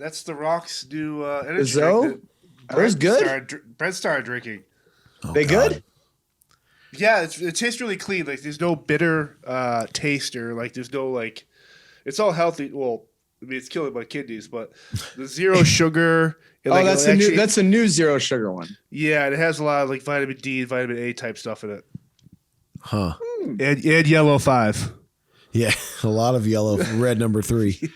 That's the Rock's new energy So? drink. Are those good? Brent started drinking. They good? Yeah, it tastes really clean. Like there's no bitter taste or like there's no like. It's all healthy. Well, I mean it's killing my kidneys, but the zero sugar. That's a new zero sugar one. Yeah, and it has a lot of like vitamin D and vitamin A type stuff in it. Huh. And yellow 5. Yeah, a lot of yellow. Red number 3.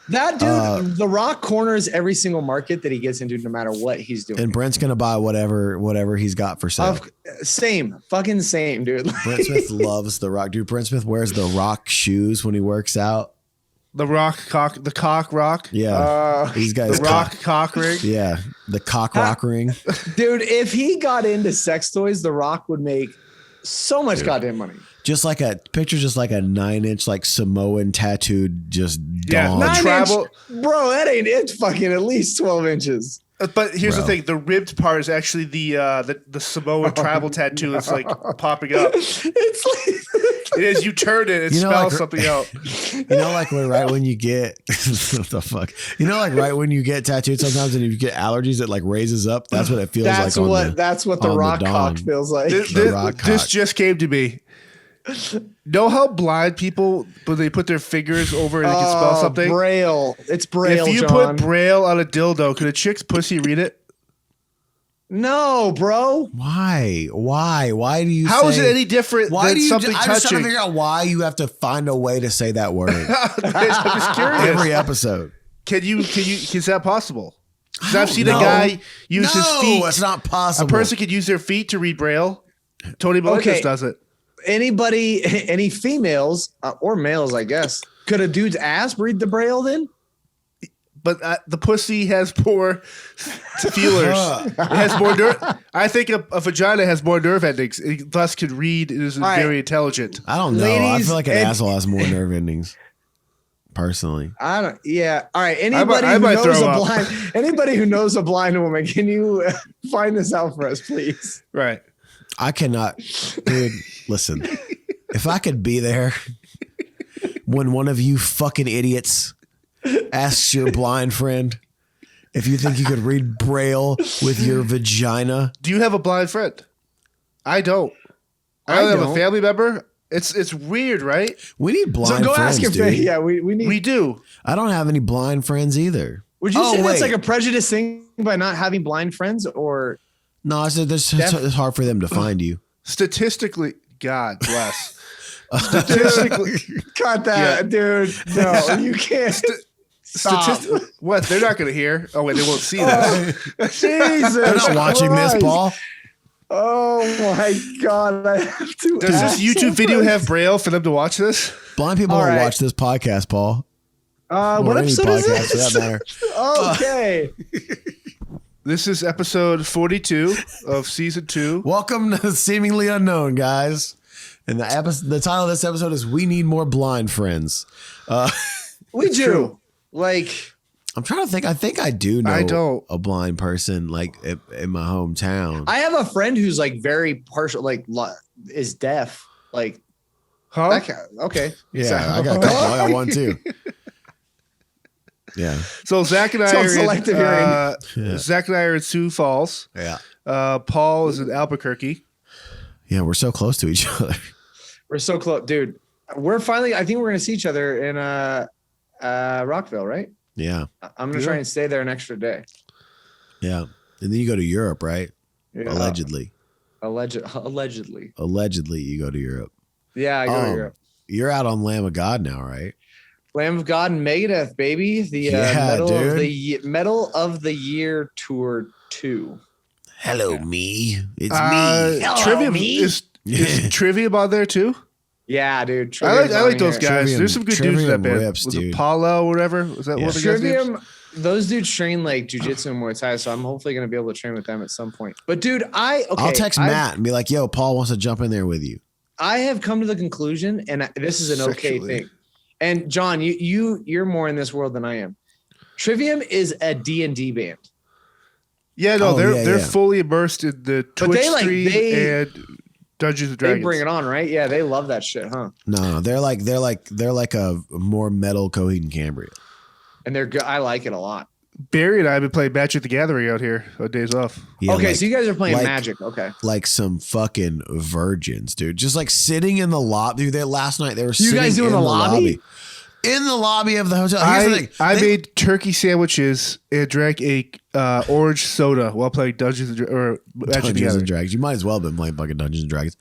That dude, The Rock corners every single market that he gets into, no matter what he's doing. And Brent's gonna buy whatever he's got for sale. Fucking same, dude. Brent Smith loves The Rock, dude. Brent Smith wears The Rock shoes when he works out. The cock rock. Yeah, these guys. The rock cock ring. Yeah, the cock rock ring. Dude, if he got into sex toys, The Rock would make so much goddamn money. Just like a 9-inch like Samoan tattooed dong. 9-inch, bro, that ain't it. Fucking at least 12 inches. But here's the thing: the ribbed part is actually the Samoan tribal tattoo that's like popping up. It's like it is. You turn it, it spells something out. You know, like when you get what the fuck? You know, like right when you get tattooed sometimes, and if you get allergies, it like raises up. That's what it feels like. That's what the Rock cock feels like. This just came to me. Know how blind people, when they put their fingers over and they can spell something? Braille. It's Braille, If you John. put Braille on a dildo, could a chick's pussy read it? No, bro. Why? Why do you How is it any different than something touching? I'm just trying to figure out why you have to find a way to say that word. I'm just curious. Every episode. Is that possible? Because I've seen a guy use his feet. No, it's not possible. A person could use their feet to read Braille. Tony Dominguez does it. Any females or males, I guess, could a dude's ass read the Braille then? But the pussy has more feelers. It has more nerve. I think a vagina has more nerve endings. It thus could read. It is very intelligent. I don't know. I feel like an asshole has more nerve endings. Personally, I don't. Yeah. All right. Anybody who knows a blind woman, can you find this out for us, please? Right. I cannot, dude. Listen, if I could be there when one of you fucking idiots asks your blind friend if you think you could read Braille with your vagina. Do you have a blind friend? I don't. I don't have a family member. It's weird, right? We need blind friends. So go ask your friend. Yeah, we do. I don't have any blind friends either. Would you say that's like a prejudice thing by not having blind friends, or? No, I said it's hard for them to find you. Statistically, God bless. Statistically, cut that, dude. No, you can't. What? They're not going to hear. Oh wait, they won't see this. Jesus, they're not watching this, Paul. Oh my God! I have to. Does this YouTube video have Braille for them to watch this? Blind people don't watch this podcast, Paul. What episode is this? For that matter. Okay. This is episode 42 of season 2. Welcome to Seemingly Unknown, guys. And the title of this episode is "We Need More Blind Friends." We do. True. Like, I'm trying to think. I think I do know a blind person, like in my hometown. I have a friend who's like very partial, like is deaf. Like, huh? Okay. Yeah, I got a couple. I got one too. Yeah. So Zach and I are in Sioux Falls. Yeah. Paul is in Albuquerque. Yeah, we're so close to each other. We're so close, dude. I think we're gonna see each other in Rockville, right? Yeah. I'm gonna try and stay there an extra day. Yeah. And then you go to Europe, right? Yeah. Allegedly. Allegedly, you go to Europe. Yeah, I go to Europe. You're out on Lamb of God now, right? Lamb of God and Megadeth, baby. The Medal of the Year Tour 2. Hello, me. It's me. Hello, Trivium me. Is Trivium on there too? Yeah, dude. I like those guys. There's some good dudes in that band. Rips, was it Paulo or whatever? Was that one of the guys' names? Those dudes train like jiu-jitsu and Muay Thai, so I'm hopefully going to be able to train with them at some point. But dude, I'll text Matt and be like, yo, Paul wants to jump in there with you. I have come to the conclusion, and this is an okay thing. And John, you're more in this world than I am. Trivium is a D&D band. Yeah, no, they're fully immersed in the Twitch stream and Dungeons and Dragons. They bring it on, right? Yeah, they love that shit, huh? No, they're like a more metal Coheed and Cambria. And they're good. I like it a lot. Barry and I have been playing Magic the Gathering out here on days off. Yeah, Okay, like- so you guys are playing like- Magic. Okay. like some fucking virgins, dude. Just like sitting in the lobby. Dude, last night they were You sitting guys doing in the the lobby? In the lobby of the hotel. Here's the thing. I made turkey sandwiches and drank a orange soda while playing Dungeons or Magic the Dungeons and Gathering. Dragons. You might as well have been playing fucking Dungeons and Dragons.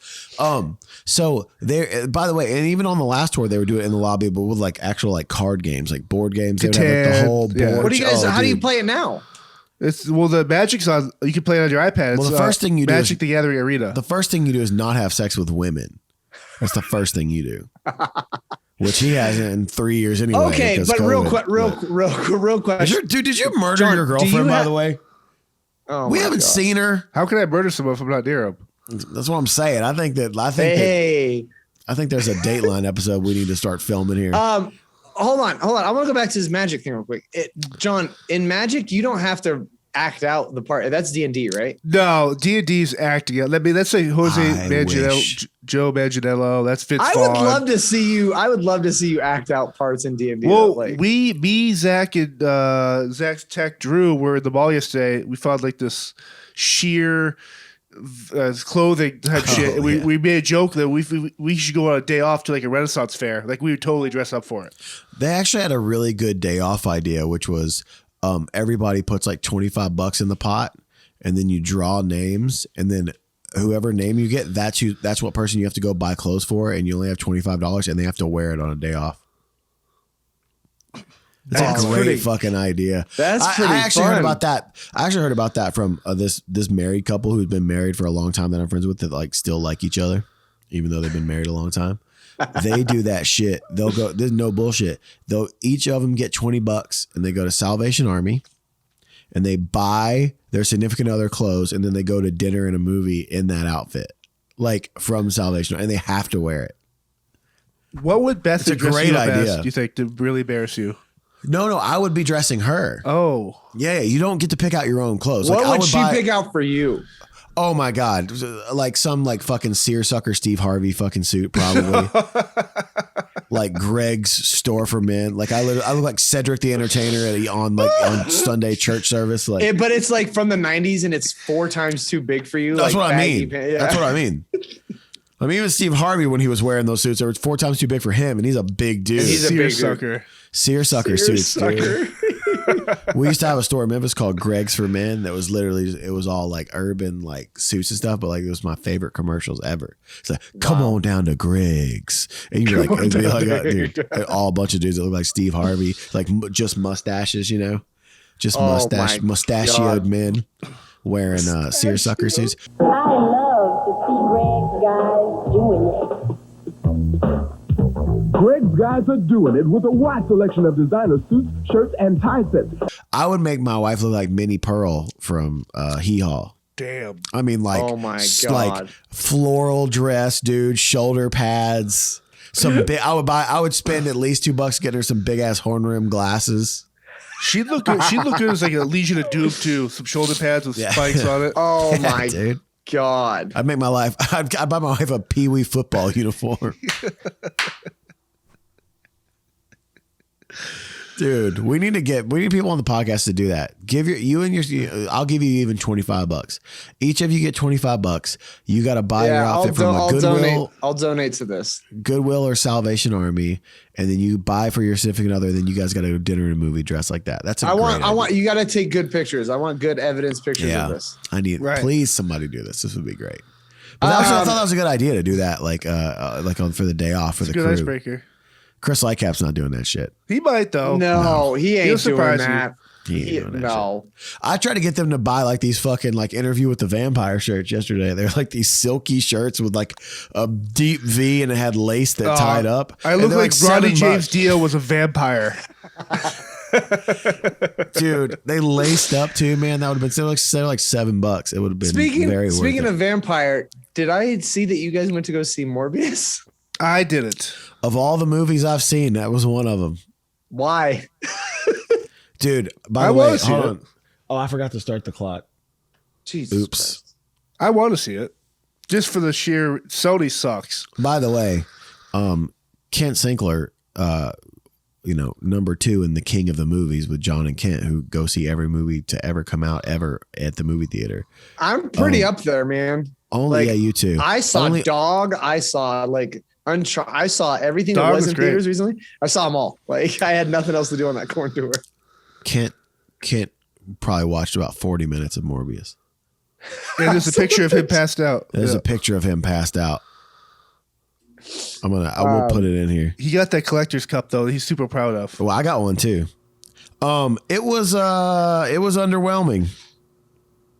So there, by the way, and even on the last tour, they were doing it in the lobby, but with like actual like card games, like board games. They would have like the Catan, whole board. yeah. What do you guys? Oh, how do you dude. play it now? The Magic's on. You can play it on your iPad. Well, It's, the first thing you do Magic is- the Gathering Arena. The first thing you do is not have sex with women. That's the first thing you do. Which he hasn't in 3 years anyway. Okay, because but COVID. real question. Did you murder John, your do girlfriend, you by have- the way? Oh We my haven't God. seen her. How can I murder someone if I'm not near him? That's what I'm saying. I think there's Hey. a Dateline episode we need to start filming here. Hold on. I want to go back to this Magic thing real quick. John, in Magic, you don't have to act out the part. That's D&D, right? No, D&D's acting. Let me. Let's say Jose I Manganiello, wish. Joe Manganiello. That's Fitz I Vaughn. would love to see you act out parts in D&D. Well, like, me, Zach, and Zach's tech Drew were at the mall yesterday. We found like this sheer clothing type shit. And yeah. we made a joke that we should go on a day off to like a Renaissance fair. Like we would totally dress up for it. They actually had a really good day off idea, which was everybody puts like $25 in the pot, and then you draw names, and then whoever name you get, that's what person you have to go buy clothes for, and you only have $25, and they have to wear it on a day off. That's a great pretty- fucking idea. That's pretty I actually heard fun. about that. I actually heard about that from this married couple who's been married for a long time that I'm friends with that like still like each other, even though they've been married a long time. They do that shit. They'll go. There's no bullshit. They'll each of them get $20 and they go to Salvation Army and they buy their significant other clothes and then they go to dinner and a movie in that outfit, like from Salvation, and they have to wear it. What would Beth It's a dress great you up idea. as, do you think, to really embarrass you? No, I would be dressing her. Oh, Yeah, you don't get to pick out your own clothes. what Like, I would she buy- pick out for you? Oh my God. Like some like fucking seersucker Steve Harvey fucking suit, probably. Like Greg's store for men. Like I look like Cedric the Entertainer on Sunday church service. Like But it's like from the 90s and it's 4 times too big for you. that's like what I baggy mean. pants. Yeah. That's what I mean. I mean, even Steve Harvey, when he was wearing those suits, they were 4 times too big for him, and he's a big dude. He's a big dude. seersucker. Seersucker suits, dude. Seersucker. We used to have a store in Memphis called Greg's for Men that was literally, it was all like urban like suits and stuff, but like it was my favorite commercials ever. It's like, come on down to Greg's. And you'd be like, it'd be like dude, all a bunch of dudes that look like Steve Harvey, like just mustaches, you know? Just Oh my mustachioed God. men wearing seersucker suits. I love to see Greg's guys doing it. Greg's guys are doing it with a wide selection of designer suits, shirts, and tie sets. I would make my wife look like Minnie Pearl from Hee Haw. Damn. I mean, like, Oh my like God. floral dress, dude, shoulder pads. Some big. I would spend at least $2 getting her some big ass horn rim glasses. She'd look good. She'd look good as like a Legion of Doom too. Some shoulder pads with Yeah. spikes on it. Oh my dude. God. I'd make my life. I'd buy my wife a Pee Wee football uniform. Dude, we need people on the podcast to do that. I'll give you even $25. Each of you get $25. You got to buy your outfit from a Goodwill, I'll donate to this. Goodwill or Salvation Army, and then you buy for your significant other. Then you guys got to go to dinner and a movie dressed like that. That's a I great want idea. you got to take good pictures. I want good evidence pictures of this. I need. Right. Please, somebody do this. This would be great. But I thought that was a good idea to do that, like for the day off for the Good crew. icebreaker. Chris Lightcap's not doing that shit. He might though. No, he ain't He'll doing surprise you. that. He ain't doing that No. I tried to get them to buy like these fucking like Interview with the Vampire shirts yesterday. They're like these silky shirts with like a deep V and it had lace that tied up. I And look they're like Ronnie $7. James Dio was a vampire. Dude, they laced up too, man. That would have been like $7. It would have been very Speaking worth of vampire, did I see that you guys went to go see Morbius? I didn't. it. Of all the movies I've seen, that was one of them. Why? Dude, by I the way, wanna see hold it. on. Oh, I forgot to start the clock. Jesus Oops. Christ. I want to see it, just for the sheer Sony sucks. By the way, Kent Sinkler number 2 in the king of the movies with John and Kent, who go see every movie to ever come out ever at the movie theater. I'm pretty up there, man. Only, you too. I saw Dog. I saw I saw everything Dog that was in great. theaters recently. I saw them all. Like I had nothing else to do on that corn tour. Kent probably watched about 40 minutes of Morbius. And there's a picture of him passed out. There's a picture of him passed out. I will put it in here. He got that collector's cup though. He's super proud of. Well, I got one too. It was underwhelming.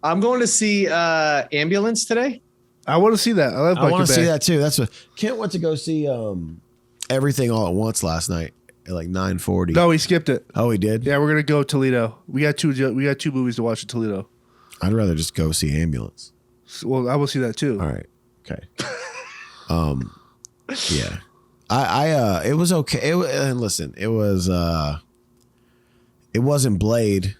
I'm going to see Ambulance today. I want to see that. I want to see that too. That's what Kent went to go see Everything All at Once last night at like 9:40. No, he skipped it. Oh, he did? Yeah, we're gonna go Toledo. We got two movies to watch in Toledo. I'd rather just go see Ambulance. Well, I will see that too. All right. Okay. Yeah. It was okay. Listen, it wasn't Blade.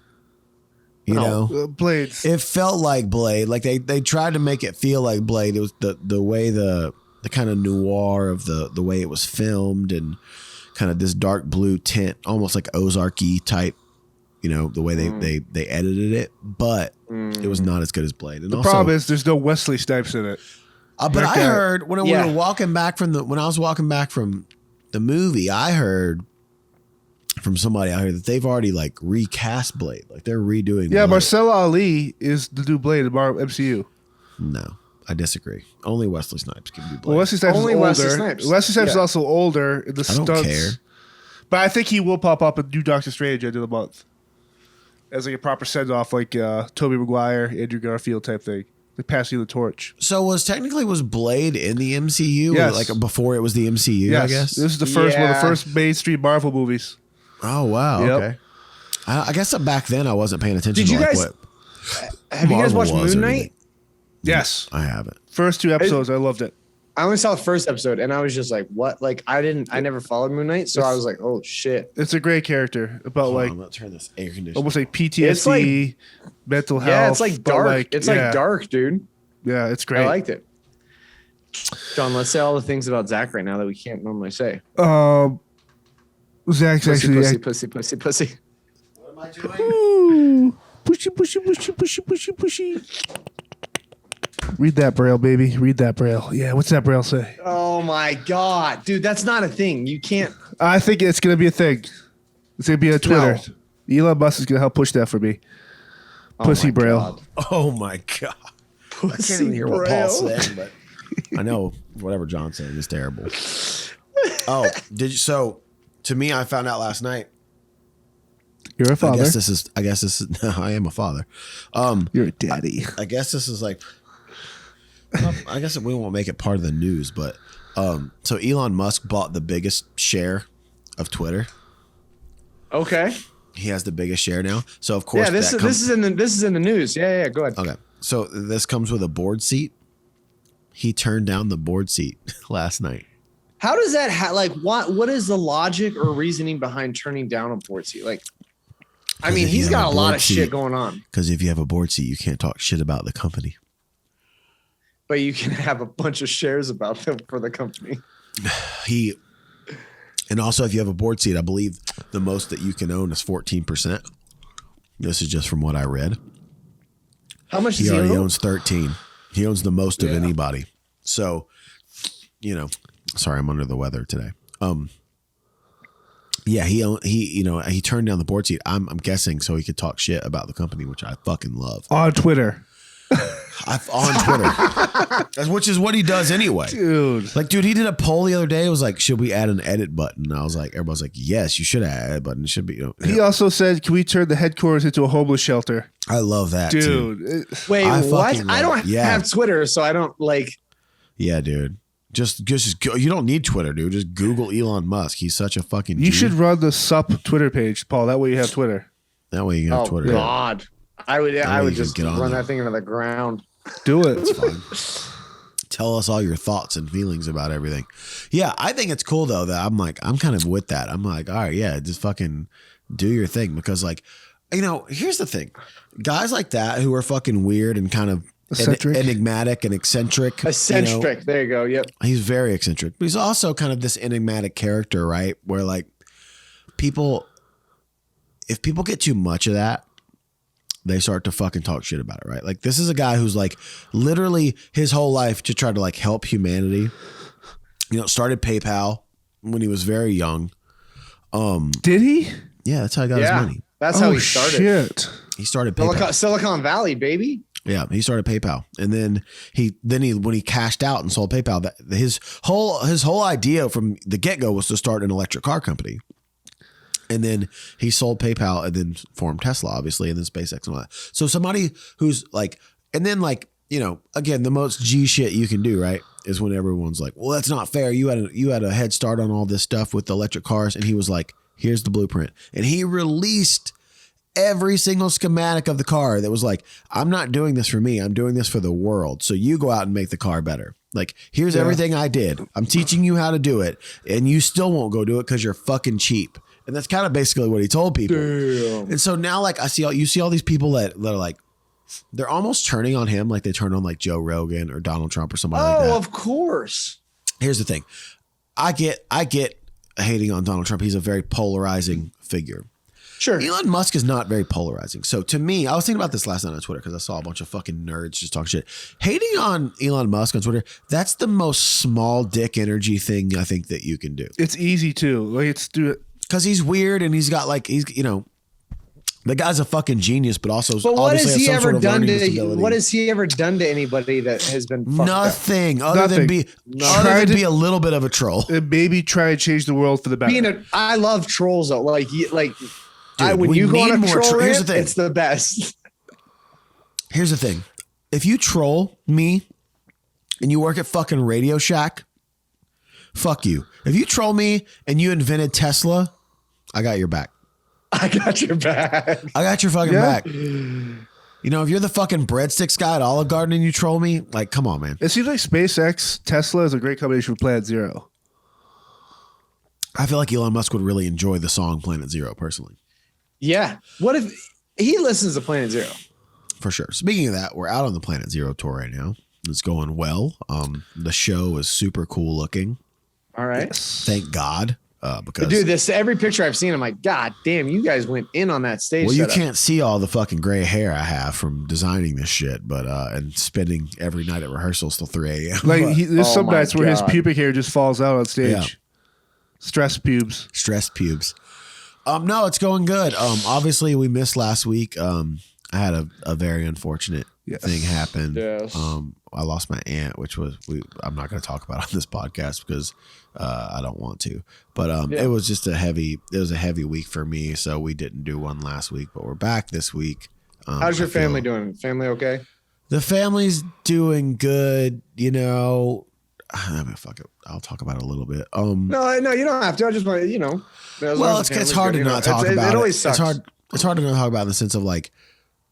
You know, Blades. It felt like Blade. Like they tried to make it feel like Blade. It was the way the kind of noir of the way it was filmed and kind of this dark blue tint, almost like Ozark-y type. You know, the way they edited it, but it was not as good as Blade. And the problem is there's no Wesley Snipes in it. But I heard when we were walking back when I was walking back from the movie, I heard from somebody out here that they've already like recast Blade, like they're redoing. Yeah, Blade. Marcella Ali is the new Blade in MCU. No, I disagree. Only Wesley Snipes can do Blade. Well, Wesley Snipes Only is older. Wesley Snipes. Wesley Snipes is also older in the I don't stunts. care. But I think he will pop up in New Doctor Strange end of the month as like a proper send off, like Tobey Maguire, Andrew Garfield type thing. Like passing the torch. So was Blade in the MCU? Yes. Like before it was the MCU, Yes. I guess? This is the first one of the first mainstream Marvel movies. Oh, wow. Yep. Okay. I guess back then I wasn't paying attention Did you to guys- what Have you guys Marvel watched was Moon or Knight? anything. Yes. I haven't. First 2 episodes, I loved it. I only saw the first episode and I was just like, what? Like I never followed Moon Knight. So I was like, oh shit. It's a great character about Hold on, like I'm gonna turn this air conditioner. almost like PTSD, It's like- mental health. Yeah, it's like but, dark. It's like yeah. dark, dude. Yeah, it's great. I liked it. John, let's say all the things about Zach right now that we can't normally say. Zach's Pussy, actually pussy. What am I doing? Ooh, pushy. Read that braille, baby. Read that braille. Yeah, what's that braille say? Oh my God, dude, that's not a thing. You can't. I think it's gonna be a thing. It's gonna be on Twitter. Elon Musk is gonna help push that for me. Pussy my braille. God. Oh my God. I can't even hear what Paul's saying, but I know whatever John's saying is terrible. Oh, so to me, I found out last night. You're a father. I guess this is no, I am a father. You're a daddy. I guess this is like, I guess we won't make it part of the news, but so Elon Musk bought the biggest share of Okay. He has the biggest share now. So of course, Yeah, this is in the news. Yeah, go ahead. Okay. So this comes with a board seat. He turned down the board seat last night. How does that what is the logic or reasoning behind turning down a board seat? Like, I mean, if you he's have got a a lot board of seat- shit going on, Because if you have a board seat, you can't talk shit about the company. but you can have a bunch of shares about them for the company. And also, if you have a board seat, I believe the most that you can own is 14%. This is just from what I read. How much He does he already own? owns 13. He owns the most of anybody. So, sorry, I'm under the weather today. Yeah, he turned down the board seat. I'm guessing so he could talk shit about the company, which I fucking love. On Twitter. On Twitter, which is what he does anyway. Dude. Like, dude, he did a poll the other day. It was like, should we add an edit button? And I was like, everybody's like, yes, you should add an edit button. It should be. He also said, can we turn the headquarters into a homeless shelter? I love that, too. Dude. Wait, I what? fucking I love don't it. Yeah. have Twitter, so I don't like. Yeah, dude. Just go. You don't need Twitter, dude. Just Google Elon Musk. He's such a fucking. You G. should run the SUP Twitter page, Paul. That way you have Twitter. That way you can have Oh Twitter. God, I would way I you would can just get on run there. that thing into the ground. Do it. Tell us all your thoughts and feelings about everything. Yeah, I think it's cool though that I'm kind of with that. I'm like, all right, yeah, just fucking do your thing because like, here's the thing. Guys like that who are fucking weird and kind of Eccentric. enigmatic and eccentric. Eccentric. There you go. Yep. He's very eccentric, but he's also kind of this enigmatic character, right? Where like people get too much of that, they start to fucking talk shit about it, right? Like this is a guy who's like literally his whole life to try to like help humanity. You know, started PayPal when he was very young. Did he? Yeah, that's how he got his money. That's how he started. Shit. He started PayPal. Silicon Valley, baby. Yeah, he started PayPal, and then he when he cashed out and sold PayPal, that his whole idea from the get go was to start an electric car company, and then he sold PayPal and then formed Tesla, obviously, and then SpaceX and all that. So somebody who's like, and then like you know, again, the most G shit you can do, right, is when everyone's like, well, that's not fair. You had a head start on all this stuff with the electric cars, and he was like, here's the blueprint, and he released every single schematic of the car that was like, I'm not doing this for me. I'm doing this for the world. So you go out and make the car better. Like, here's everything I did. I'm teaching you how to do it. And you still won't go do it because you're fucking cheap. And that's kind of basically what he told people. Damn. And so now like you see all these people that are like, they're almost turning on him like they turn on like Joe Rogan or Donald Trump or somebody like that. Oh, of course. Here's the thing. I get hating on Donald Trump. He's a very polarizing figure. Sure. Elon Musk is not very polarizing. So to me, I was thinking about this last night on Twitter because I saw a bunch of fucking nerds just talk shit. Hating on Elon Musk on Twitter, that's the most small dick energy thing I think that you can do. It's easy too. Like it's do it because he's weird and he's got like the guy's a fucking genius, but also but what has he ever done to? What has he ever done to anybody that has been nothing other than be a little bit of a troll and maybe try and change the world for the better? I love trolls though. Like. Dude, when you go on a troll here's rant, the thing. it's the best. Here's the thing. If you troll me and you work at fucking Radio Shack, fuck you. If you troll me and you invented Tesla, I got your back. I got your back. I got your fucking back. You know, if you're the fucking breadsticks guy at Olive Garden and you troll me, like, come on, man. It seems like SpaceX, Tesla is a great combination for Planet Zero. I feel like Elon Musk would really enjoy the song Planet Zero personally. Yeah. What if he listens to Planet Zero? For sure. Speaking of that, we're out on the Planet Zero tour right now. It's going well. The show is super cool looking. All right. Yes. Thank God. Because dude, every picture I've seen, I'm like, God damn, you guys went in on that stage. Well, you can't see all the fucking gray hair I have from designing this shit, but and spending every night at rehearsals till 3 a.m. Like there's some nights where his pubic hair just falls out on stage. Yeah. Stress pubes. No, it's going good. Obviously we missed last week. I had a very unfortunate thing happen. Yes. I lost my aunt, which was I'm not going to talk about on this podcast because I don't want to. But it was just a heavy week for me, so we didn't do one last week, but we're back this week. How's your family doing? Family okay? The family's doing good, you know. I mean, fuck it. I'll talk about it a little bit. No, you don't have to. I just want to, Well, it's hard to not talk about it. It always sucks. It's hard to not talk about in the sense of like,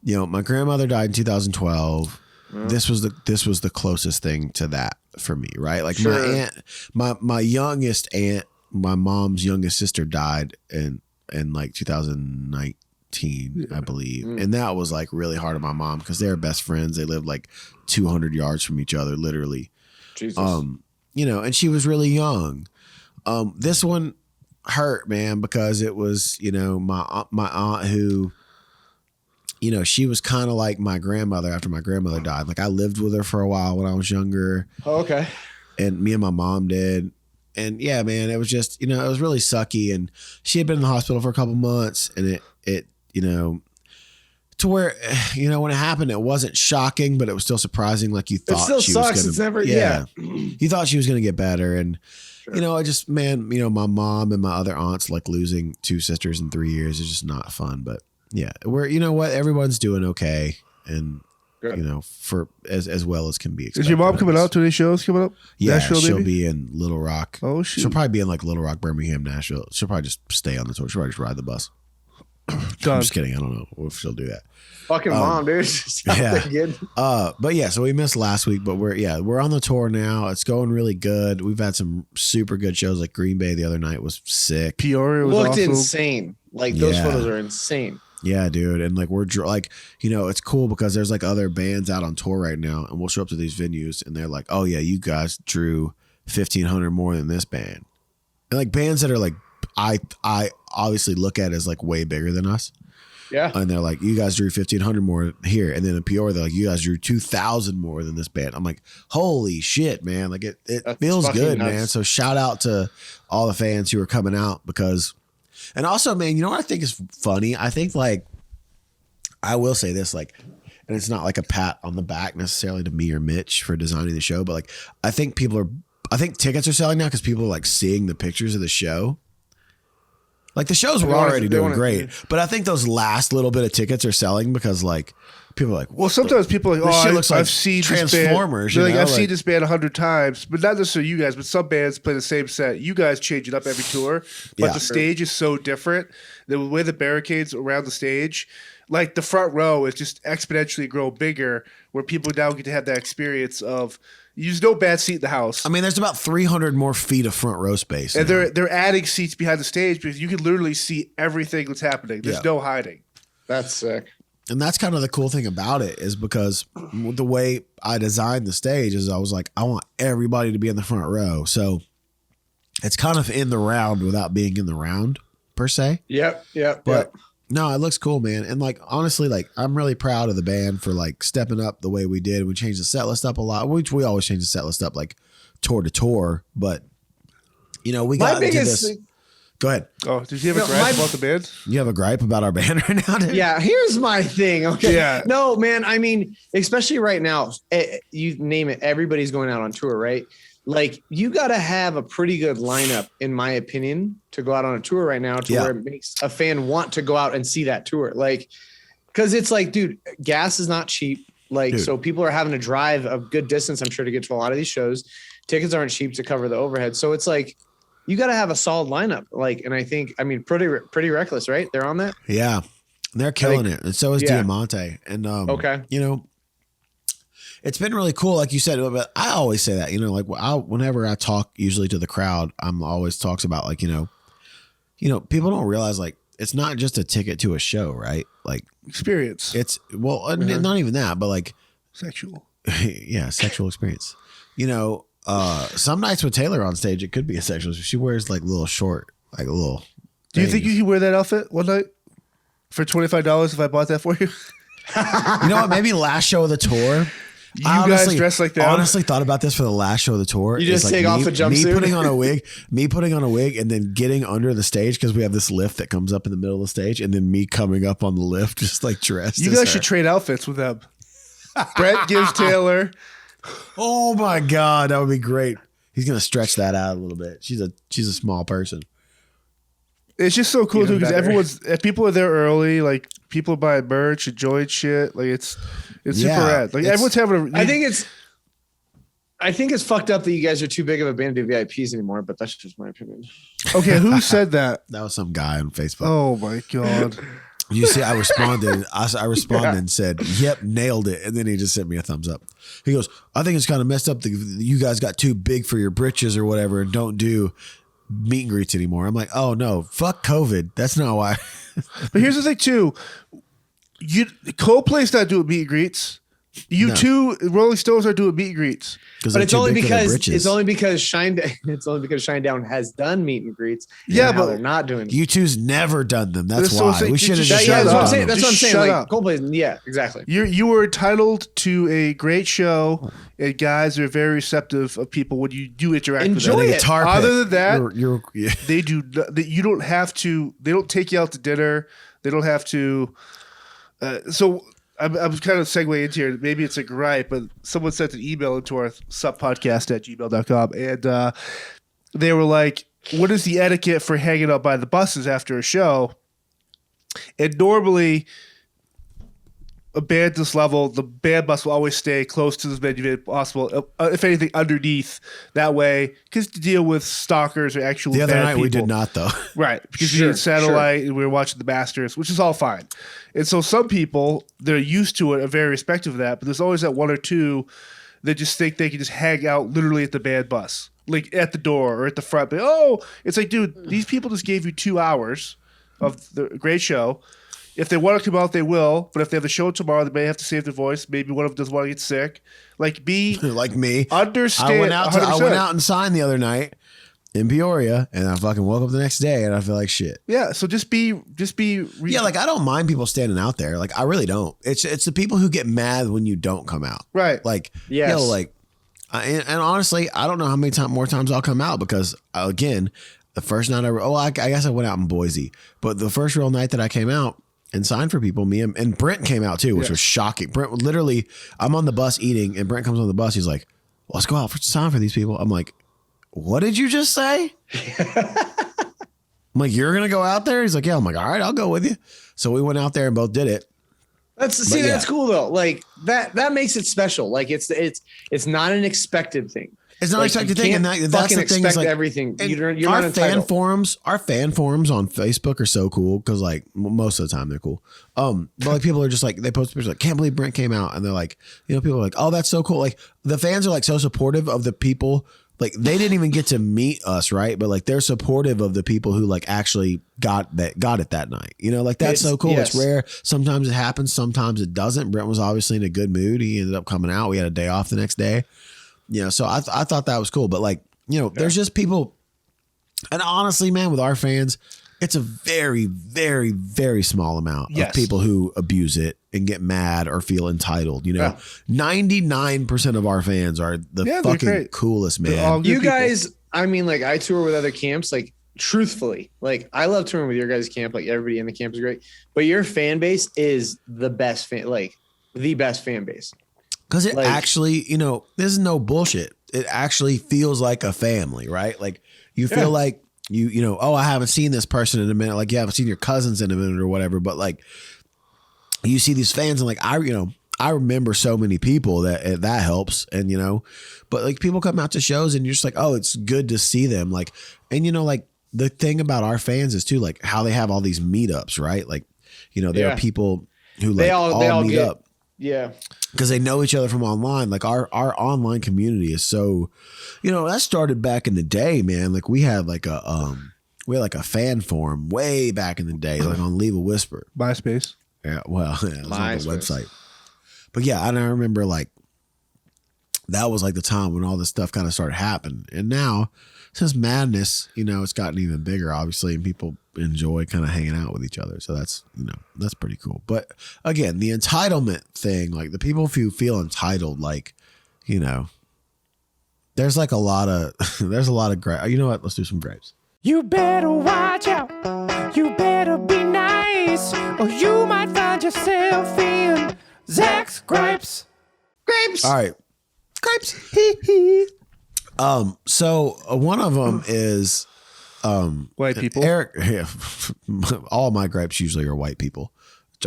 you know, my grandmother died in 2012. This was the closest thing to that for me, right? Like my aunt, my youngest aunt, my mom's youngest sister died in like 2019, I believe, and that was like really hard on my mom because they were best friends. They lived like 200 yards from each other, literally. Jesus. You know, and she was really young. This one hurt, man, because it was, you know, my aunt who, you know, she was kind of like my grandmother after my grandmother died. Like I lived with her for a while when I was younger. Oh, okay. And me and my mom did. And yeah, man, it was just, you know, it was really sucky. And she had been in the hospital for a couple months and it, you know, to where, you know, when it happened, it wasn't shocking, but it was still surprising. Like you thought it still sucks. It's never, you thought she was going to, get better. And, you know, I just, man, you know, my mom and my other aunts, like losing 2 sisters in 3 years is just not fun. But yeah, we're, you know what, everyone's doing okay. And, you know, for as well as can be expected. Is your mom coming out to these shows coming up? Yeah, Nashville, she'll maybe? be in Little Rock. Oh, shit. She'll probably be in like Little Rock, Birmingham, Nashville. She'll probably just stay on the tour. She'll probably just ride the bus. I'm just kidding. I don't know if she'll do that. Fucking mom, dude. But yeah, so we missed last week, but we're on the tour now. It's going really good. We've had some super good shows. Like Green Bay the other night was sick. Peoria was looked insane. Like those photos are insane. Yeah, dude. And like we're like, you know, it's cool because there's like other bands out on tour right now, and we'll show up to these venues, and they're like, "Oh yeah, you guys drew 1,500 more than this band," and like bands that are like I obviously look at as like way bigger than us. Yeah. And they're like, you guys drew 1,500 more here. And then in Peoria, they're like, you guys drew 2,000 more than this band. I'm like, holy shit, man. Like it feels good, nuts. Man. So shout out to all the fans who are coming out because, and also, man, you know what I think is funny? I think like, I will say this, like, and it's not like a pat on the back necessarily to me or Mitch for designing the show, but like, I think tickets are selling now because people are like seeing the pictures of the show. Like the shows were already doing great, but I think those last little bit of tickets are selling because like people are like, well, sometimes people are like, oh, looks like I've seen Transformers. This band. I've seen this band 100 times, but not necessarily you guys, but some bands play the same set. You guys change it up every tour, but the stage is so different. The way the barricades around the stage, like the front row is just exponentially grow bigger where people now get to have that experience of there's no bad seat in the house. I mean, there's about 300 more feet of front row space. And they're adding seats behind the stage because you can literally see everything that's happening. There's no hiding. That's sick. And that's kind of the cool thing about it is because the way I designed the stage is I was like, I want everybody to be in the front row. So it's kind of in the round without being in the round per se. Yep. But no, it looks cool, man. And like, honestly, like I'm really proud of the band for like stepping up the way we did. We changed the set list up a lot, which we always change the set list up like tour to tour. But we got into this. Go ahead. Oh, did you have a gripe about the band? You have a gripe about our band right now, dude? Yeah, here's my thing. Okay. Yeah. No, man. I mean, especially right now, you name it, everybody's going out on tour, right? Like you got to have a pretty good lineup, in my opinion, to go out on a tour right now to where it makes a fan want to go out and see that tour. Like, cause it's like, dude, gas is not cheap. Like, so people are having to drive a good distance, I'm sure, to get to a lot of these shows. Tickets aren't cheap to cover the overhead. So it's like, you got to have a solid lineup. Like, and I think, pretty reckless, right? They're on that. Yeah. They're killing it. And so is Diamante. And, okay. It's been really cool, like you said. But I always say that, like whenever I talk, usually to the crowd, I'm always talks about like, people don't realize like it's not just a ticket to a show, right? Like experience. It's not even that, but like sexual. Yeah, sexual experience. Some nights with Taylor on stage, it could be a sexual. She wears like little short, like a little. Do you think you could wear that outfit one night for $25 if I bought that for you? You know what? Maybe last show of the tour. You guys dress like that. I honestly thought about this for the last show of the tour. You just take off a jumpsuit. Me putting on a wig and then getting under the stage because we have this lift that comes up in the middle of the stage and then me coming up on the lift just like dressed. You guys should trade outfits with them. Brett gives Taylor. Oh my God, that would be great. He's going to stretch that out a little bit. She's a small person. It's just so cool too because people are there early. Like people buy merch, enjoying shit. Like it's super rad. Like everyone's having a. I think it's fucked up that you guys are too big of a band to do VIPs anymore. But that's just my opinion. Okay, who said that? That was some guy on Facebook. Oh my God. You see, I responded. And said, "Yep, nailed it." And then he just sent me a thumbs up. He goes, "I think it's kind of messed up that you guys got too big for your britches or whatever, and don't do meet and greets anymore." I'm like, "Oh no, fuck COVID. That's not why." But here's the thing too. Coldplay's not doing meet and greets. U2, Rolling Stones are doing meet and greets. But it's only because Shinedown has done meet and greets. Yeah, but they're not doing. U2's never done them. That's why we should have just. That's what I'm saying. Like Coldplay. Yeah, exactly. You were entitled to a great show, and guys are very receptive of people when you do interact with them. Enjoy it. Other than that, they do. You don't have to. They don't take you out to dinner. They don't have to. So. I'm kind of segueing into here. Maybe it's a gripe, but someone sent an email into our suppodcast@gmail.com, and they were like, what is the etiquette for hanging out by the buses after a show? And normally, a band this level, the band bus will always stay close to the venue if possible, if anything, underneath. That way, because to deal with stalkers or actual the other bad night people. we did not, though. Right, because we did satellite and we were watching the Masters, which is all fine. And so some people, they're used to it, are very respectful of that, but there's always that one or two that just think they can just hang out literally at the band bus, like at the door or at the front. But, it's like, dude, these people just gave you 2 hours of the great show. If they want to come out, they will. But if they have the show tomorrow, they may have to save their voice. Maybe one of them doesn't want to get sick. Like like me. Understand. I went out and signed the other night, in Peoria, and I fucking woke up the next day and I feel like shit. Yeah. So just be. Yeah, like I don't mind people standing out there. Like I really don't. It's the people who get mad when you don't come out. Right. Like, Yes. you know, like, and honestly, I don't know how many more times I'll come out because again, the first night I guess I went out in Boise, but the first real night that I came out and signed for people, me and Brent came out too, which was shocking. Brent literally, I'm on the bus eating and Brent comes on the bus. He's like, let's go out for sign for these people. I'm like, what did you just say? I'm like, you're going to go out there? He's like, yeah. I'm like, all right, I'll go with you. So we went out there and both did it. That's cool though. Like that makes it special. Like it's not an expected thing. It's not an expected thing. And that's the thing is like everything. You're our not fan entitled. forums on Facebook are so cool. Cause like most of the time they're cool. But like people are just like, they post pictures like, can't believe Brent came out. And they're like, you know, people are like, oh, that's so cool. Like the fans are like so supportive of the people. Like they didn't even get to meet us, right? But like they're supportive of the people who like actually got it that night. You know, like that's so cool. Yes. It's rare. Sometimes it happens. Sometimes it doesn't. Brent was obviously in a good mood. He ended up coming out. We had a day off the next day. You know, so I thought that was cool. But like, you know, there's just people, and honestly, man, with our fans, it's a very, very, very small amount of people who abuse it and get mad or feel entitled. You know, 99% of our fans are the fucking coolest, man. You guys, I mean, like I tour with other camps, like truthfully, like I love touring with your guys' camp. Like everybody in the camp is great, but your fan base is the best the best fan base. Because it actually, you know, this is no bullshit. It actually feels like a family, right? Like you feel like you know, oh, I haven't seen this person in a minute. Like you haven't seen your cousins in a minute or whatever. But like you see these fans and like, I remember so many people that helps. And, you know, but like people come out to shows and you're just like, oh, it's good to see them. Like, and you know, like the thing about our fans is too, like how they have all these meetups, right? Like, you know, there are people who like all meet up. Yeah. Because they know each other from online. Like our online community is so, you know, that started back in the day, man. Like we had like a fan forum way back in the day, like on Leave a Whisper. MySpace. Yeah, well, yeah, it was on the website. But yeah, and I remember like that was like the time when all this stuff kind of started happening. And now, since madness, you know, it's gotten even bigger, obviously, and people enjoy kind of hanging out with each other. So that's, you know, that's pretty cool. But again, the entitlement thing, like the people who feel entitled, like, you know, there's like a lot of grapes. You know what? Let's do some grapes. You better watch out. You better be nice, or you might find yourself in Zach's grapes. Grapes. All right. Grapes. So one of them is white people. Eric, yeah, all my gripes usually are white people.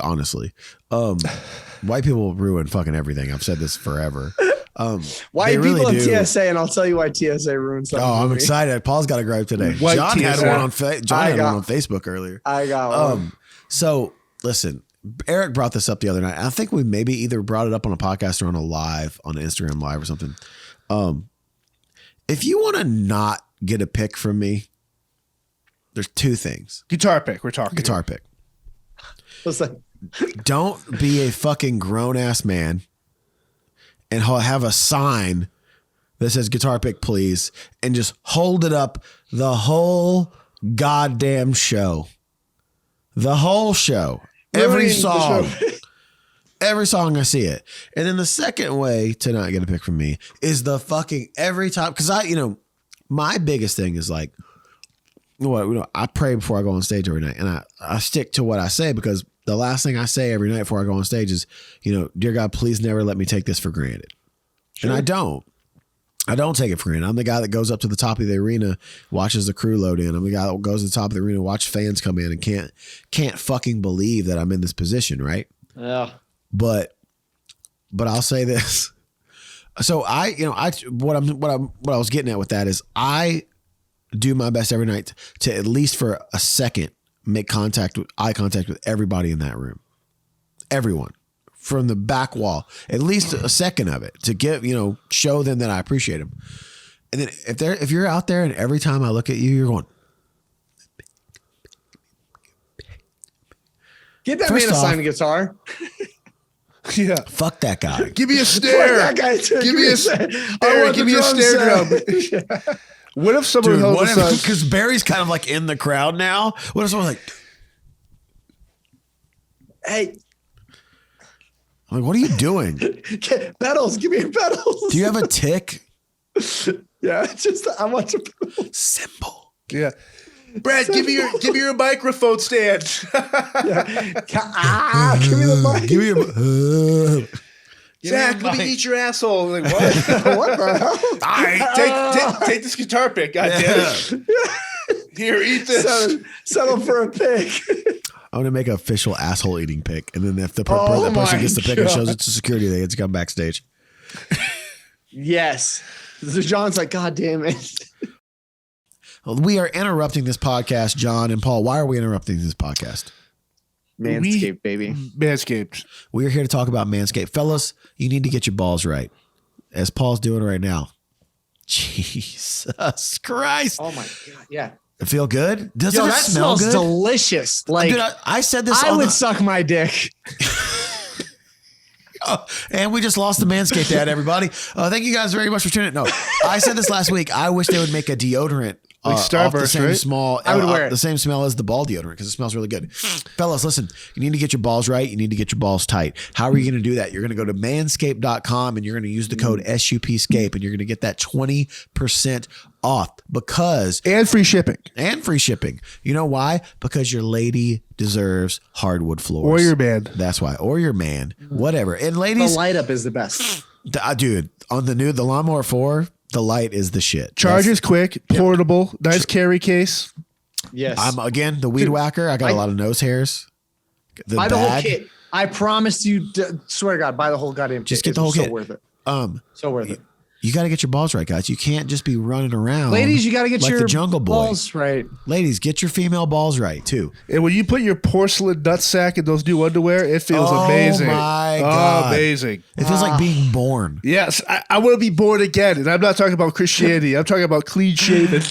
Honestly, white people ruin fucking everything. I've said this forever. White people really in do. TSA, and I'll tell you why TSA ruins something. Oh, I'm for me. excited. Paul's got a gripe today. White John had TSA. one on Facebook earlier. I got one. So listen, Eric brought this up the other night. I think we maybe either brought it up on a podcast or on an Instagram live or something. If you want to not get a pick from me, there's two things. Guitar pick. We're talking Guitar pick. Listen, Don't be a fucking grown ass man and have a sign that says guitar pick, please, and just hold it up the whole goddamn show. The whole show. Every song. Every song I see it. And then the second way to not get a pick from me is the fucking every time. Because my biggest thing is like, I pray before I go on stage every night. And I stick to what I say, because the last thing I say every night before I go on stage is, dear God, please never let me take this for granted. Sure. And I don't take it for granted. I'm the guy that goes up to the top of the arena, watches the crew load in. I'm the guy that goes to the top of the arena, watch fans come in, and can't fucking believe that I'm in this position, right? Yeah. But I'll say this. So what I was getting at with that is I do my best every night to at least for a second make eye contact with everybody in that room. Everyone. From the back wall, at least a second of it to give, show them that I appreciate them. And then if you're out there and every time I look at you, you're going, get that man a signed guitar. Yeah. Fuck that guy. Give me a snare. Fuck that guy too. Give me a snare. Give me a snare drum. What if someone because Barry's kind of like in the crowd now. What if someone's like, hey, I'm like, what are you doing? pedals, give me your pedals. Do you have a tick? Yeah, just I want your pedals. Symbol. Yeah. Brad, give me your microphone stand. Give me the mic. Give me your Zach, let me eat your asshole. Like, what? What the hell? All right, take this guitar pick. God damn it. Here, eat this. Settle for a pig. I'm gonna make an official asshole eating pic, and then if the person gets the pic and shows it to security, they get to come backstage. Yes. So John's like, God damn it. We are interrupting this podcast, John and Paul. Why are we interrupting this podcast? Manscaped, baby. Manscaped. We are here to talk about Manscaped. Fellas, you need to get your balls right, as Paul's doing right now. Jesus Christ. Oh, my God. Yeah. Feel good? Doesn't it that smell smells good? delicious. Like, Dude, I said this I on would the, suck my dick. and we just lost the Manscaped ad, everybody. Thank you guys very much for tuning in. No, I said this last week. I wish they would make a deodorant Like off the Starburst, same right? small. I would wear it. The same smell as the ball deodorant because it smells really good. Fellas, listen, you need to get your balls right. You need to get your balls tight. How are you going to do that? You're going to go to manscaped.com and you're going to use the code SUPSCAPE and you're going to get that 20% off because And free shipping. You know why? Because your lady deserves hardwood floors. Or your man. That's why. Or your man. Whatever. And ladies, The light up is the best. dude, on the Lawnmower 4, the light is the shit. Charges quick, portable, nice carry case. Yes. I'm again the weed whacker. I got a lot of nose hairs. Buy the whole kit. I promise you, swear to God, buy the whole goddamn kit. Just get the whole so kit. worth it. So worth it. You got to get your balls right, guys. You can't just be running around. Ladies, you got to get like your the Jungle Boy. balls right. Ladies, get your female balls right too. And when you put your porcelain nutsack in those new underwear, it feels amazing. Oh my God. Amazing. It feels like being born. Yes, I want to be born again. And I'm not talking about Christianity. I'm talking about clean shaven.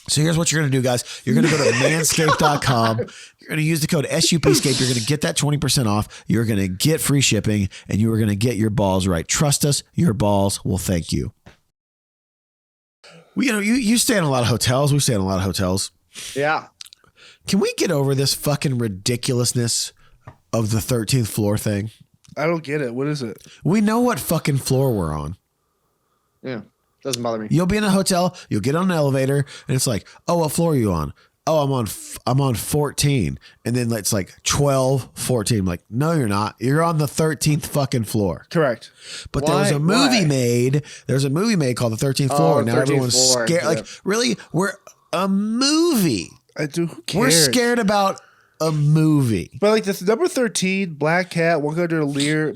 So here's what you're going to do, guys. You're going to go to manscaped.com. You're going to use the code SUPSCAPE. You're going to get that 20% off. You're going to get free shipping and you are going to get your balls right. Trust us, your balls will thank you. You stay in a lot of hotels. We stay in a lot of hotels. Yeah. Can we get over this fucking ridiculousness of the 13th floor thing? I don't get it. What is it? We know what fucking floor we're on. Yeah. Doesn't bother me. You'll be in a hotel, you'll get on an elevator, and it's like, oh, what floor are you on? Oh, I'm on 14. And then it's like 12, 14. I'm like, no, you're not. You're on the 13th fucking floor. Correct. But there was a movie made. There's a movie made called The 13th Floor. And now 13th everyone's floor. scared. Yeah. Like, really? We're a movie. Who cares? We're scared about a movie. But like this number 13, black cat, walking under a mirror,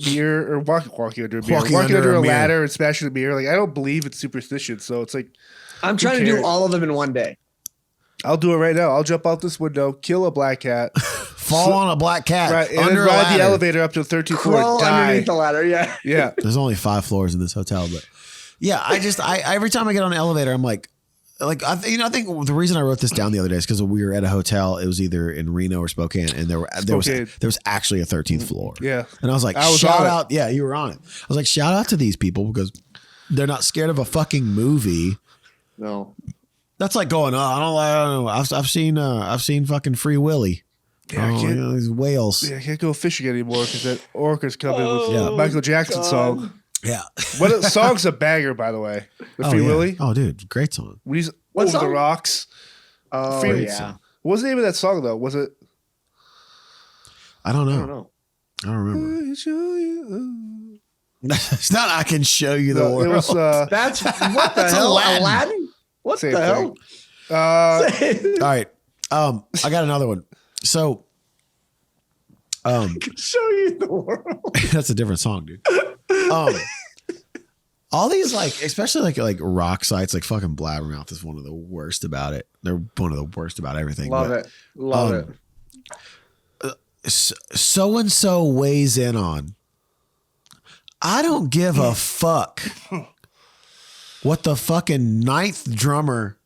or walking under a mirror, walking under a ladder and smashing a mirror. Like, I don't believe it's superstition. So it's like, I'm trying to do all of them in one day. I'll do it right now. I'll jump out this window, kill a black cat, fall on a black cat, right, and under then ride the elevator up to the 13th floor. Crawl underneath the ladder. Yeah. Yeah. There's only 5 floors in this hotel, but yeah, I every time I get on an elevator, I'm like I think the reason I wrote this down the other day is because we were at a hotel. It was either in Reno or Spokane, and there was actually a 13th floor. Yeah, and I was like, shout out, yeah, you were on it. I was like, shout out to these people because they're not scared of a fucking movie. No, that's like going, I don't know. I've seen fucking Free Willy. Yeah, these whales. Yeah, I can't go fishing anymore because that orca's coming with Michael Jackson song. Yeah. What song's a banger, by the way? The Free Willy? Oh, dude, great song. When he's what over song? the rocks. Oh, Free yeah. What was the name of that song, though? Was it? I don't know. I don't remember. It's not I Can Show You the World. It was, that's what the hell? Aladdin? What Same the hell? thing. All right. I got another one. So, I can show you the world. That's a different song, dude. All these especially like rock sites, like fucking Blabbermouth is one of the worst about it. They're one of the worst about everything. Love it. So and so weighs in on. I don't give a fuck what the fucking 9th drummer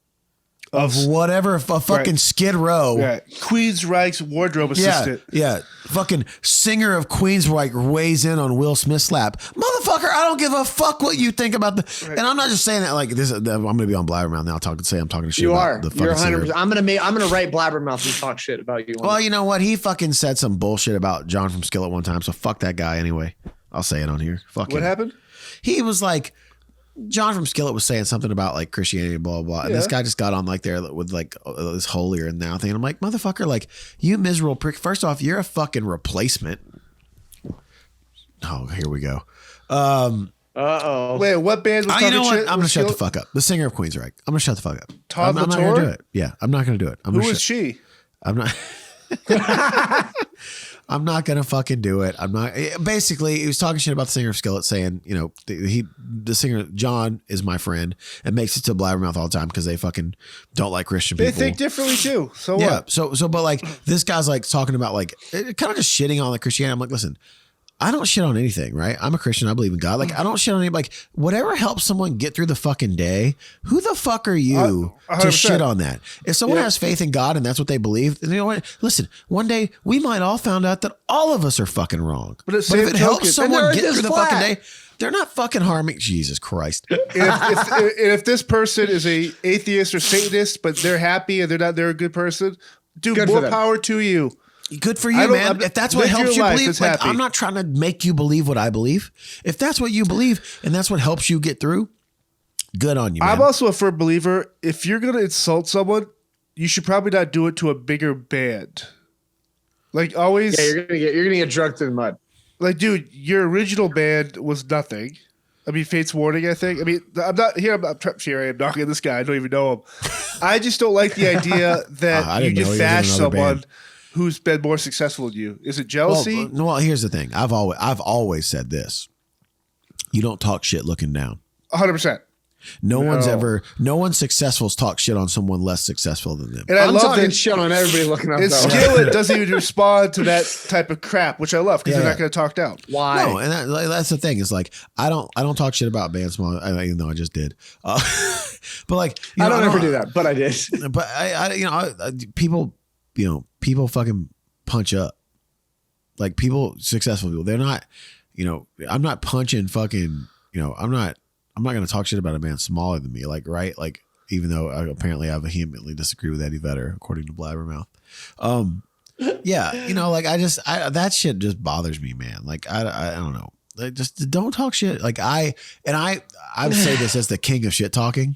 of whatever a fucking Skid Row. Yeah. Queensryche's wardrobe assistant. Yeah. Fucking singer of Queensryche weighs in on Will Smith's slap. Motherfucker, motherfucker, I don't give a fuck what you think about and I'm not just saying that like this. I'm going to be on Blabbermouth now. I'm talking shit. You about are. The fucking You're 100%. singer. I'm gonna write Blabbermouth and talk shit about you. Well, you know what? He fucking said some bullshit about John from Skillet one time. So fuck that guy anyway. I'll say it on here. Fuck What him. happened? He was like, John from Skillet was saying something about like Christianity, blah, blah, blah. And this guy just got on like there with like this holier and now thing. And I'm like, motherfucker, like you miserable prick. First off, you're a fucking replacement. Oh, here we go. Wait, what band was talking you know what? shit? I'm going to shut the fuck up. The singer of Queensryche. I'm going to shut the fuck up. Todd I'm not going to Latour? do it. Yeah, I'm not going to do it. Who was she? I'm not. I'm not gonna fucking do it. I'm not. Basically, he was talking shit about the singer of Skillet, saying, you know, the singer John is my friend and makes it to Blabbermouth all the time because they fucking don't like Christian people. They think differently too. So yeah. what? So, but like this guy's like talking about like kind of just shitting on the Christianity. I'm like, listen, I don't shit on anything, right? I'm a Christian. I believe in God. Like, I don't shit on anybody. Like, whatever helps someone get through the fucking day. Who the fuck are you to 100%. shit on that? If someone has faith in God and that's what they believe, then you know what? Listen, one day we might all find out that all of us are fucking wrong. But if same it helps token- someone get through the flat. fucking day, they're not fucking harming. Jesus Christ. if this person is a atheist or Satanist, but they're happy and they're a good person, dude, Good for more them. power to you. Good for I you, don't- man. I'm- If that's what live helps your you life believe, that's like, happy. I'm not trying to make you believe what I believe. If that's what you believe and that's what helps you get through, good on you, man. I'm also a firm believer. If you're gonna insult someone, you should probably not do it to a bigger band. Like always, Yeah, you're gonna get drugged through the mud. like, dude, your original band was nothing. I mean, Fate's Warning, I think. I mean, I'm not here. I'm knocking this guy. I don't even know him. I just don't like the idea I that you didn't know just he was in bash another someone band. who's been more successful than you. Is it jealousy? Well, here's the thing. I've always said this. You don't talk shit looking down. 100%. No one successful's talk shit on someone less successful than them. And I I'm love talking that. shit on everybody looking up. And Though. Skillet doesn't even respond to that type of crap, which I love because Yeah. they're not going to talk down. Why? No, and that's the thing. Is like I don't talk shit about bands, even though I just did. But like I don't ever do that, but I did. But people fucking punch up. Like successful people, they're not. I'm not punching fucking. I'm not going to talk shit about a man smaller than me. Like, right? Like, even though apparently I vehemently disagree with Eddie Vedder, according to Blabbermouth. Yeah, like that shit just bothers me, man. Like, I don't know. Like, just don't talk shit. Like I say this as the king of shit talking.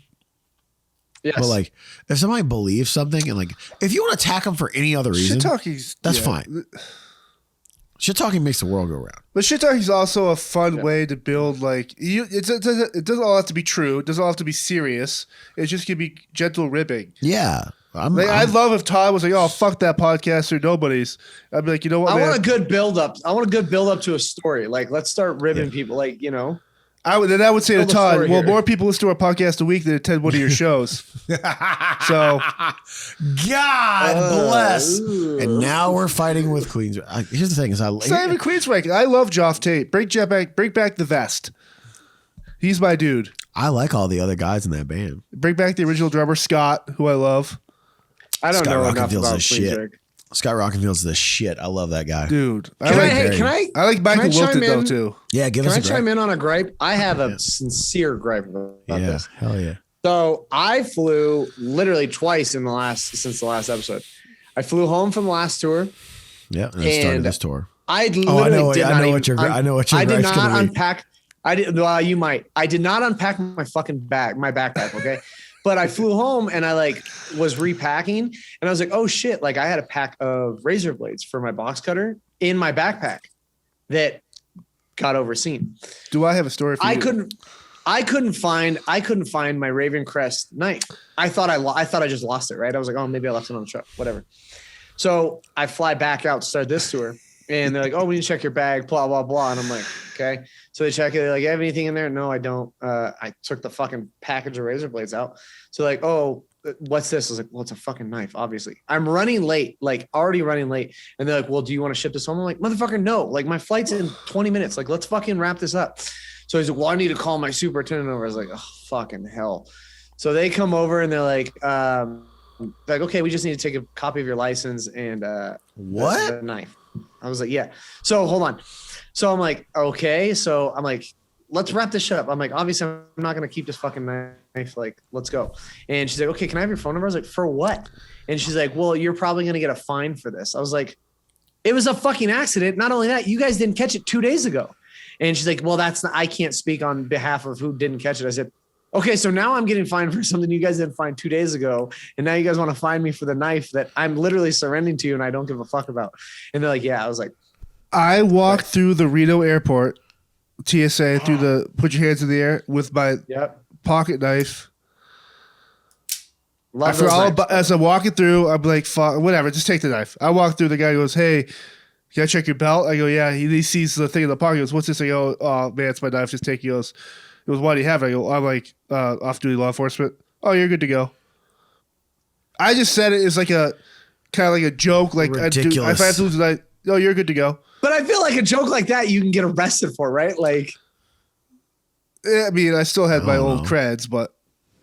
Yes. But like, if somebody believes something and like, if you want to attack them for any other reason, Shit talking's that's fine. Shit talking makes the world go round. But shit talking is also a fun way to build. Like it doesn't all have to be true. It doesn't all have to be serious. It just can be gentle ribbing. Yeah. I'd love if Todd was like, "Oh, fuck that podcast or nobody's." I'd be like, you know what? I man? want a good build up. I want a good build up to a story. Like, let's start ribbing people. Like, I would say to Tell the Todd, story well, here. more people listen to our podcast a week than attend one of your shows. So God bless. And now we're fighting with Queens. Here's the thing: is it's not even Queensryche. I love Joff Tate. Bring back the vest. He's my dude. I like all the other guys in that band. Bring back the original drummer Scott, who I love. I don't Scott know enough Rockenfield's about the shit. Queensryche. Scott Rockenfield's the shit. I love that guy. Dude, Can I I like Michael chime Wilton though in? too. Yeah, give Can us I a chime gripe. in on a gripe? I have a sincere gripe about Yeah, this. hell yeah. So I flew literally twice since the last episode. I flew home from the last tour. Yeah, and it started this tour. I literally did not I know what your I did gripe's not gonna be. unpack. You might. I did not unpack my fucking bag, my backpack. Okay. But I flew home and I was repacking and I was like, oh shit. Like I had a pack of razor blades for my box cutter in my backpack that got overseen. Do I have a story for you? I couldn't find my Raven Crest knife. I thought I just lost it. Right. I was like, oh, maybe I left it on the truck, whatever. So I fly back out to start this tour and they're like, oh, we need to check your bag, blah, blah, blah. And I'm like, okay. So they check it. They're like, you have anything in there? No, I don't. I took the fucking package of razor blades out. So like, oh, what's this? I was like, well, it's a fucking knife, obviously. I'm running late, like already running late. And they're like, well, do you want to ship this home? I'm like, motherfucker, no. Like my flight's in 20 minutes. Like, let's fucking wrap this up. So he's like, well, I need to call my superintendent over. I was like, oh, fucking hell. So they come over and they're like, okay, we just need to take a copy of your license and What? the knife. I was like, yeah. So hold on. So I'm like, okay. So I'm like, let's wrap this shit up. I'm like, obviously I'm not going to keep this fucking knife. Like, let's go. And she's like, okay, can I have your phone number? I was like, for what? And she's like, well, you're probably going to get a fine for this. I was like, it was a fucking accident. Not only that, you guys didn't catch it 2 days ago. And she's like, well, I can't speak on behalf of who didn't catch it. I said, okay, so now I'm getting fined for something you guys didn't find 2 days ago. And now you guys want to fine me for the knife that I'm literally surrendering to you and I don't give a fuck about. And they're like, yeah. I was like, I walked through the Reno airport, TSA, through the put your hands in the air with my pocket knife. As I'm walking through, I'm like, fuck, whatever, just take the knife. I walk through, the guy goes, hey, can I check your belt? I go, yeah. He sees the thing in the pocket. He goes, what's this? I go, oh, man, it's my knife. Just take it. He goes, why do you have it? I go, I'm like, off-duty law enforcement. Oh, you're good to go. I just said it as like a, kind of like a joke. Like, ridiculous. If I have to lose a knife, oh, you're good to go. But I feel like a joke like that you can get arrested for, right? Like, I mean, I still had my old creds, but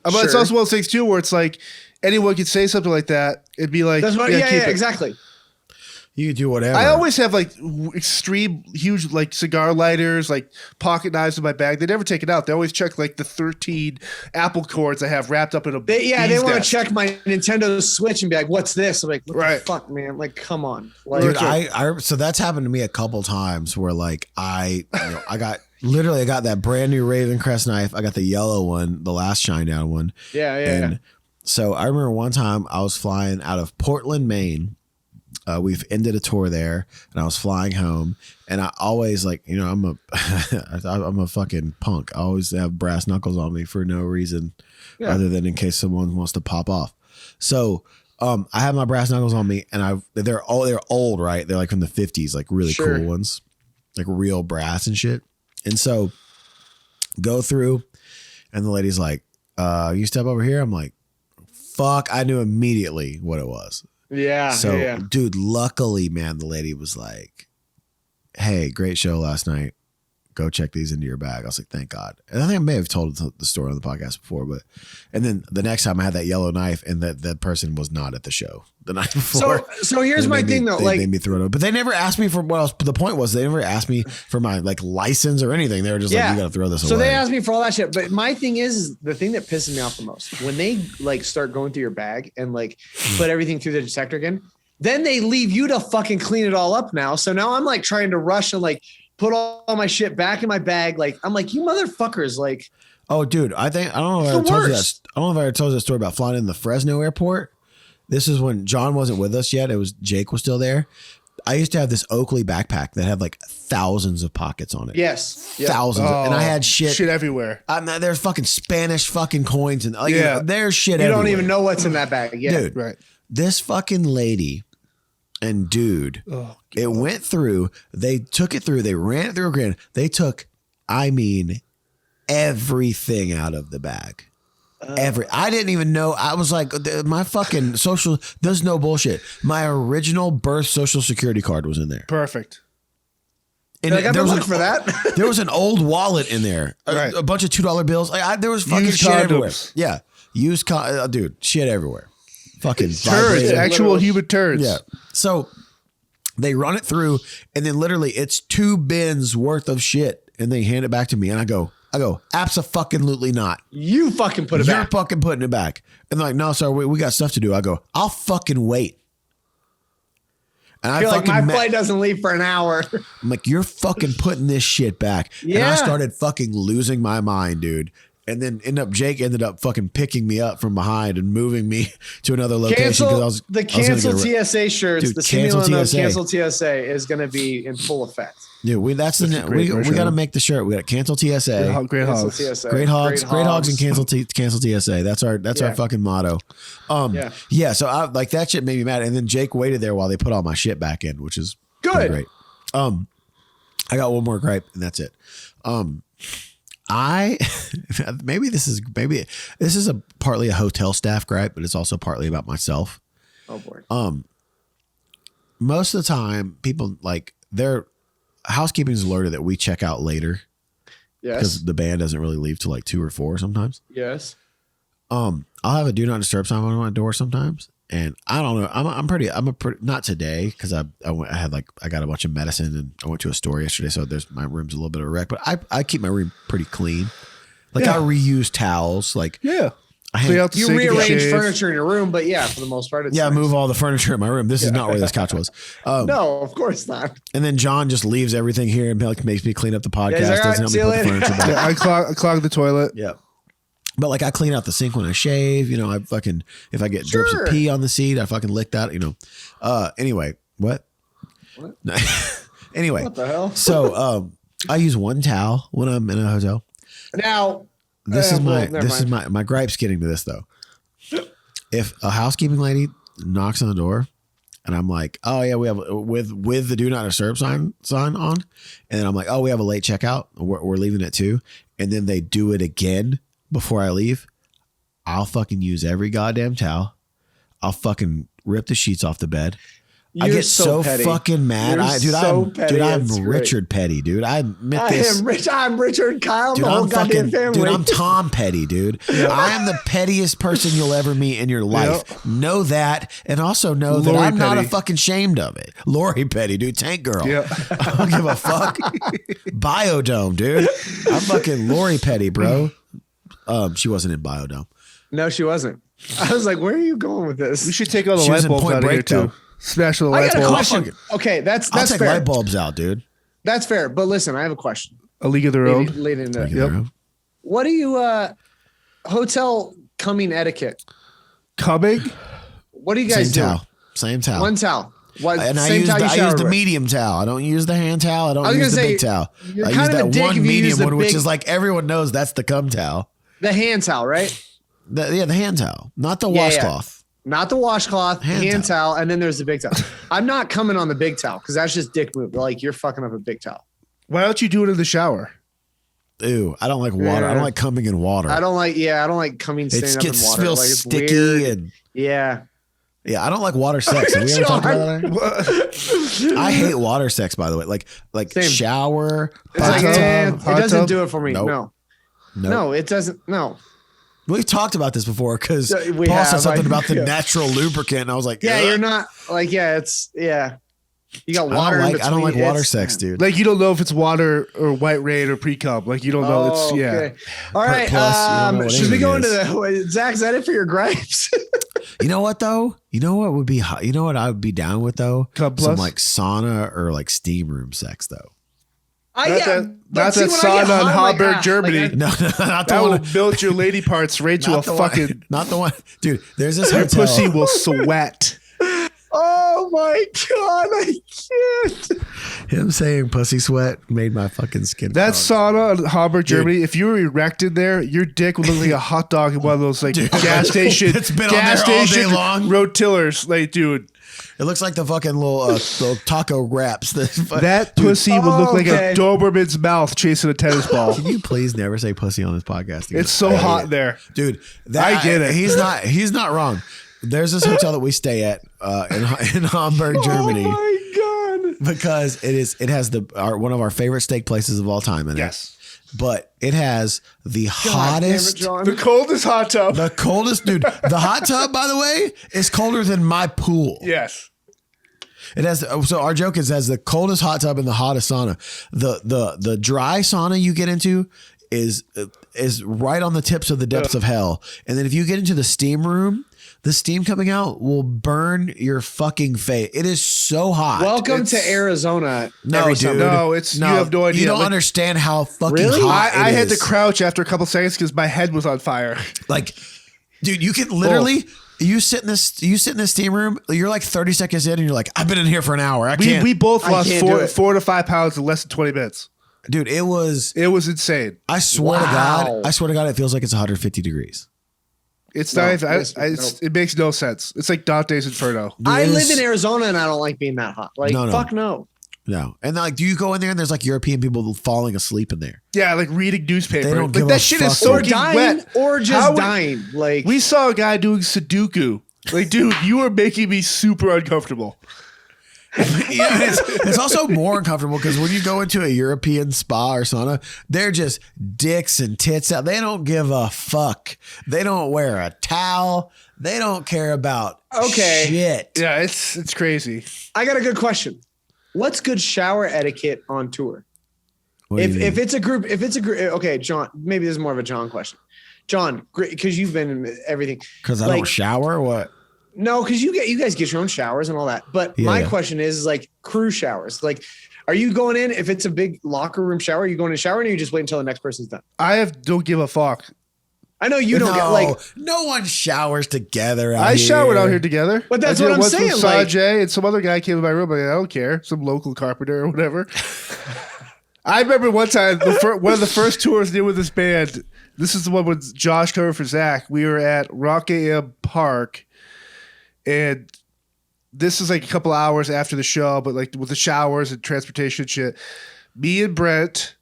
it's also one of those things too where it's like anyone could say something like that. It'd be like, that's what, yeah, exactly. You can do whatever. I always have like extreme, huge, like cigar lighters, like pocket knives in my bag. They never take it out. They always check like the 13 Apple cords I have wrapped up in a. They want to check my Nintendo Switch and be like, "What's this?" I'm like, "What the fuck, man?" Like, come on. Like, dude, so that's happened to me a couple times where like I got that brand new Raven Crest knife. I got the yellow one, the last Shinedown one. Yeah. So I remember one time I was flying out of Portland, Maine. We've ended a tour there, and I was flying home. And I always I'm a fucking punk. I always have brass knuckles on me for no reason, other than in case someone wants to pop off. So I have my brass knuckles on me, and they're old, right? They're like from the 50s, like really cool ones, like real brass and shit. And so go through, and the lady's like, "You step over here." I'm like, "Fuck!" I knew immediately what it was. Yeah. So, dude, luckily, man, the lady was like, hey, great show last night. Go check these into your bag. I was like, thank God. And I think I may have told the story on the podcast before, and then the next time I had that yellow knife, and that person was not at the show the night before. So here's my thing though. They made me throw it up. But they never asked me for what else. The point was they never asked me for my like license or anything. They were just like, you got to throw this away. So they asked me for all that shit. But my thing is the thing that pisses me off the most when they like start going through your bag and like put everything through the detector again, then they leave you to fucking clean it all up now. So now I'm like trying to rush and like put all my shit back in my bag. Like, I'm like, you motherfuckers, like. Oh, dude, I don't know if I ever told you that story about flying in the Fresno airport. This is when John wasn't with us yet. It was Jake was still there. I used to have this Oakley backpack that had like thousands of pockets on it. Yes. Thousands. And I had shit everywhere. There's fucking Spanish fucking coins and there's shit everywhere. You don't even know what's in that bag. Yeah. Dude, right. This fucking lady and dude, it went through, they took it through, they ran it through again. They took, everything out of the bag. I didn't even know. I was like, my fucking social, there's no bullshit. My original birth social security card was in there. Perfect. And there was an old wallet in there, a bunch of $2 bills. There was fucking shit everywhere. Yeah. Dude, shit everywhere. Fucking turds, actual human turds. Yeah. So they run it through, and then literally it's 2 bins worth of shit, and they hand it back to me, and I go, abso-fucking-lutely not. You fucking put it back. You're fucking putting it back. And they're like, no, sir, we got stuff to do. I go, I'll fucking wait. And I feel like my flight doesn't leave for an hour. I'm like, you're fucking putting this shit back. Yeah. And I started fucking losing my mind, dude. And then Jake ended up fucking picking me up from behind and moving me to another location. Cancel TSA shirts. Dude, the simulation of cancel TSA is going to be in full effect. Dude, we got to make the shirt. We got to cancel TSA. Great hogs. Great hogs and cancel TSA. That's our fucking motto. So I, like that shit made me mad. And then Jake waited there while they put all my shit back in, which is good. Great. I got one more gripe and that's it. Maybe this is a partly a hotel staff gripe, but it's also partly about myself. Oh boy. Most of the time people like their housekeeping is alerted that we check out later. Yes. Because the band doesn't really leave till like 2 or 4 sometimes. Yes. I'll have a do not disturb sign on my door sometimes. And I don't know. I'm a pretty, not today because I got a bunch of medicine and I went to a store yesterday. So my room's a little bit of a wreck, but I keep my room pretty clean. Like I reuse towels. Like, yeah. You rearrange furniture in your room, but yeah, for the most part, it's I nice. move all the furniture in my room. This is not where this couch was. No, of course not. And then John just leaves everything here and like makes me clean up the podcast. Like, doesn't help me put the furniture back. I clog the toilet. Yeah. But like I clean out the sink when I shave, I fucking, if I get drips of pee on the seat, I fucking lick that, Anyway, what? No. Anyway, what the hell? So I use one towel when I'm in a hotel. Now, this is my gripe's getting to this though. If a housekeeping lady knocks on the door and I'm like, oh yeah, we have with the do not disturb sign on, and then I'm like, oh, we have a late checkout. We're leaving at 2:00, and then they do it again before I leave, I'll fucking use every goddamn towel. I'll fucking rip the sheets off the bed. I get so fucking mad. I'm Richard Petty, dude. I admit this. I'm Richard Kyle, dude, the whole goddamn family. Dude, I'm Tom Petty, dude. Yep. I am the pettiest person you'll ever meet in your life. Yep. Know that, and also know that I'm not fucking ashamed of it. Lori Petty, dude. Tank girl. Yep. I don't give a fuck. Biodome, dude. I'm fucking Lori Petty, bro. She wasn't in Biodome. No, she wasn't. I was like, where are you going with this? We should take all the light bulbs out of here too. Smash the light bulbs. I got a question. Okay, that's I'll take fair. Light bulbs out, dude. That's fair. But listen, I have a question. A League of Their Own. Yep. What do you hotel coming etiquette? Coming? What do you guys do? Same towel. One towel. And I use the medium towel. I don't use the hand towel. I don't use the big towel. I use that one medium one, which is like everyone knows that's the cum towel. The hand towel, right? The hand towel, not the washcloth. Not the washcloth, hand towel, and then there's the big towel. I'm not coming on the big towel because that's just dick move. Like you're fucking up a big towel. Why don't you do it in the shower? Ew, I don't like water. I don't like coming in water. I don't like coming standing up in water. Feels like sticky weird. And yeah. Yeah, I don't like water sex. Have we ever talked about that? I hate water sex, by the way. Like shower, it doesn't do it for me. Nope. No, it doesn't. No. We've talked about this before because Paul said something about the natural lubricant, and I was like, "Yeah, you're not like, you got water. I don't like water sex, dude. Like you don't know if it's water or white rain or pre-cum. Like you don't know. It's okay. All right. Plus, should we go into Zach? Is that it for your gripes? You know what though? You know what would be? You know what I would be down with though? Some like sauna or like steam room sex though. Not that sauna in Hamburg, Germany. Like not the that one. Will build your lady parts right to a fucking. Not the one, dude. There's this hotel. Your pussy will sweat. Oh my god, I can't. Him saying pussy sweat made my fucking skin. That sauna in Hamburg, Germany. If you were erected there, your dick would look like a hot dog in one of those like gas station. It's been on there all day long. Rotillers, like dude. It looks like the fucking little taco wraps. That pussy would look like a Doberman's mouth chasing a tennis ball. Can you please never say pussy on this podcast again? It's so hot there, dude. I get it. He's not wrong. There's this hotel that we stay at in Hamburg, Germany. Oh my god! Because it has one of our favorite steak places of all time in it. Yes. But it has the hottest, the coldest hot tub. The coldest, dude. The hot tub, by the way, is colder than my pool. Yes. It has. So our joke is it has the coldest hot tub and the hottest sauna. The dry sauna you get into is right on the tips of the depths of hell. And then if you get into the steam room, the steam coming out will burn your fucking face. It is so hot. Welcome to Arizona. No, dude. You have no idea. You don't understand how fucking hot I had to crouch after a couple seconds because my head was on fire. Like, dude, you can literally you sit in this steam room. You're like 30 seconds in, and you're like, I've been in here for an hour. I can't. We both lost 4 to 5 pounds in less than 20 minutes. Dude, it was insane. I swear to God, it feels like it's 150 degrees. It's not. It makes no sense. It's like Dante's Inferno. Dude, I live in Arizona and I don't like being that hot. Like, fuck no. No. And like, do you go in there and there's like European people falling asleep in there? Yeah, like reading newspaper. They don't give that shit is so wet. Or just dying. Like, we saw a guy doing Sudoku. Like, dude, you are making me super uncomfortable. It's also more uncomfortable because when you go into a European spa or sauna, they're just dicks and tits out. They don't give a fuck. They don't wear a towel. They don't care about shit. Yeah, it's crazy. I got a good question. What's good shower etiquette on tour? If it's a group, okay, John, maybe this is more of a John question. John, because you've been in everything. Because I don't shower or what? No, because you guys get your own showers and all that. But my question is like crew showers. Like, are you going in, if it's a big locker room shower, are you going to shower, or you just wait until the next person's done? Don't give a fuck. I know you don't get like no one showers together. I showered out here together, but that's what I'm saying. Like Sanjay and some other guy came in my room. Like, I don't care, some local carpenter or whatever. I remember one time one of the first tours did with this band. This is the one with Josh covered for Zach. We were at Rock AM Park, and this is like a couple hours after the show, but like with the showers and transportation and shit. Me and Brent,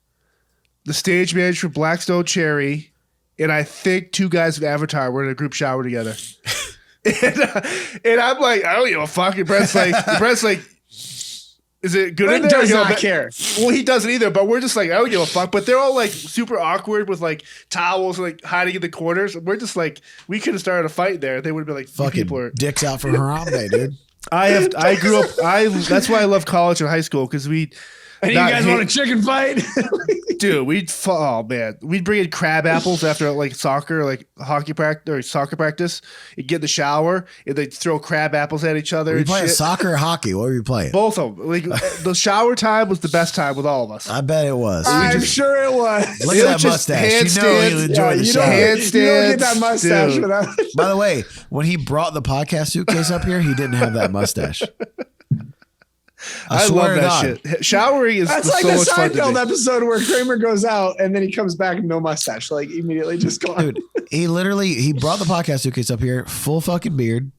the stage manager for Blackstone Cherry, and I think 2 guys of Avatar were in a group shower together. and I'm like, I don't give a fuck. And Brent's like, is it good in there? Does not care. Well, he doesn't either, but we're just like, I don't give a fuck. But they're all like super awkward with like towels and like hiding in the corners. We're just like, we could have started a fight there. They would have been like, fucking people are dicks out for Harambe, dude. I grew up. That's why I love college and high school, because we. And you guys want a chicken fight? Dude, we'd bring in crab apples after like soccer, like hockey practice or soccer practice. You'd get in the shower and they'd throw crab apples at each other. Were you playing soccer or hockey? What were you playing? Both of them. Like the shower time was the best time with all of us. I bet it was. I'm sure it was. Look at that mustache. You know you enjoy the shower. You don't get that mustache without. By the way, when he brought the podcast suitcase up here, he didn't have that mustache. I love that shit. Showering is That's like so the much fun to Seinfeld me. episode where Kramer goes out and then he comes back no mustache, like immediately just gone. Dude, he brought the podcast suitcase up here, full fucking beard,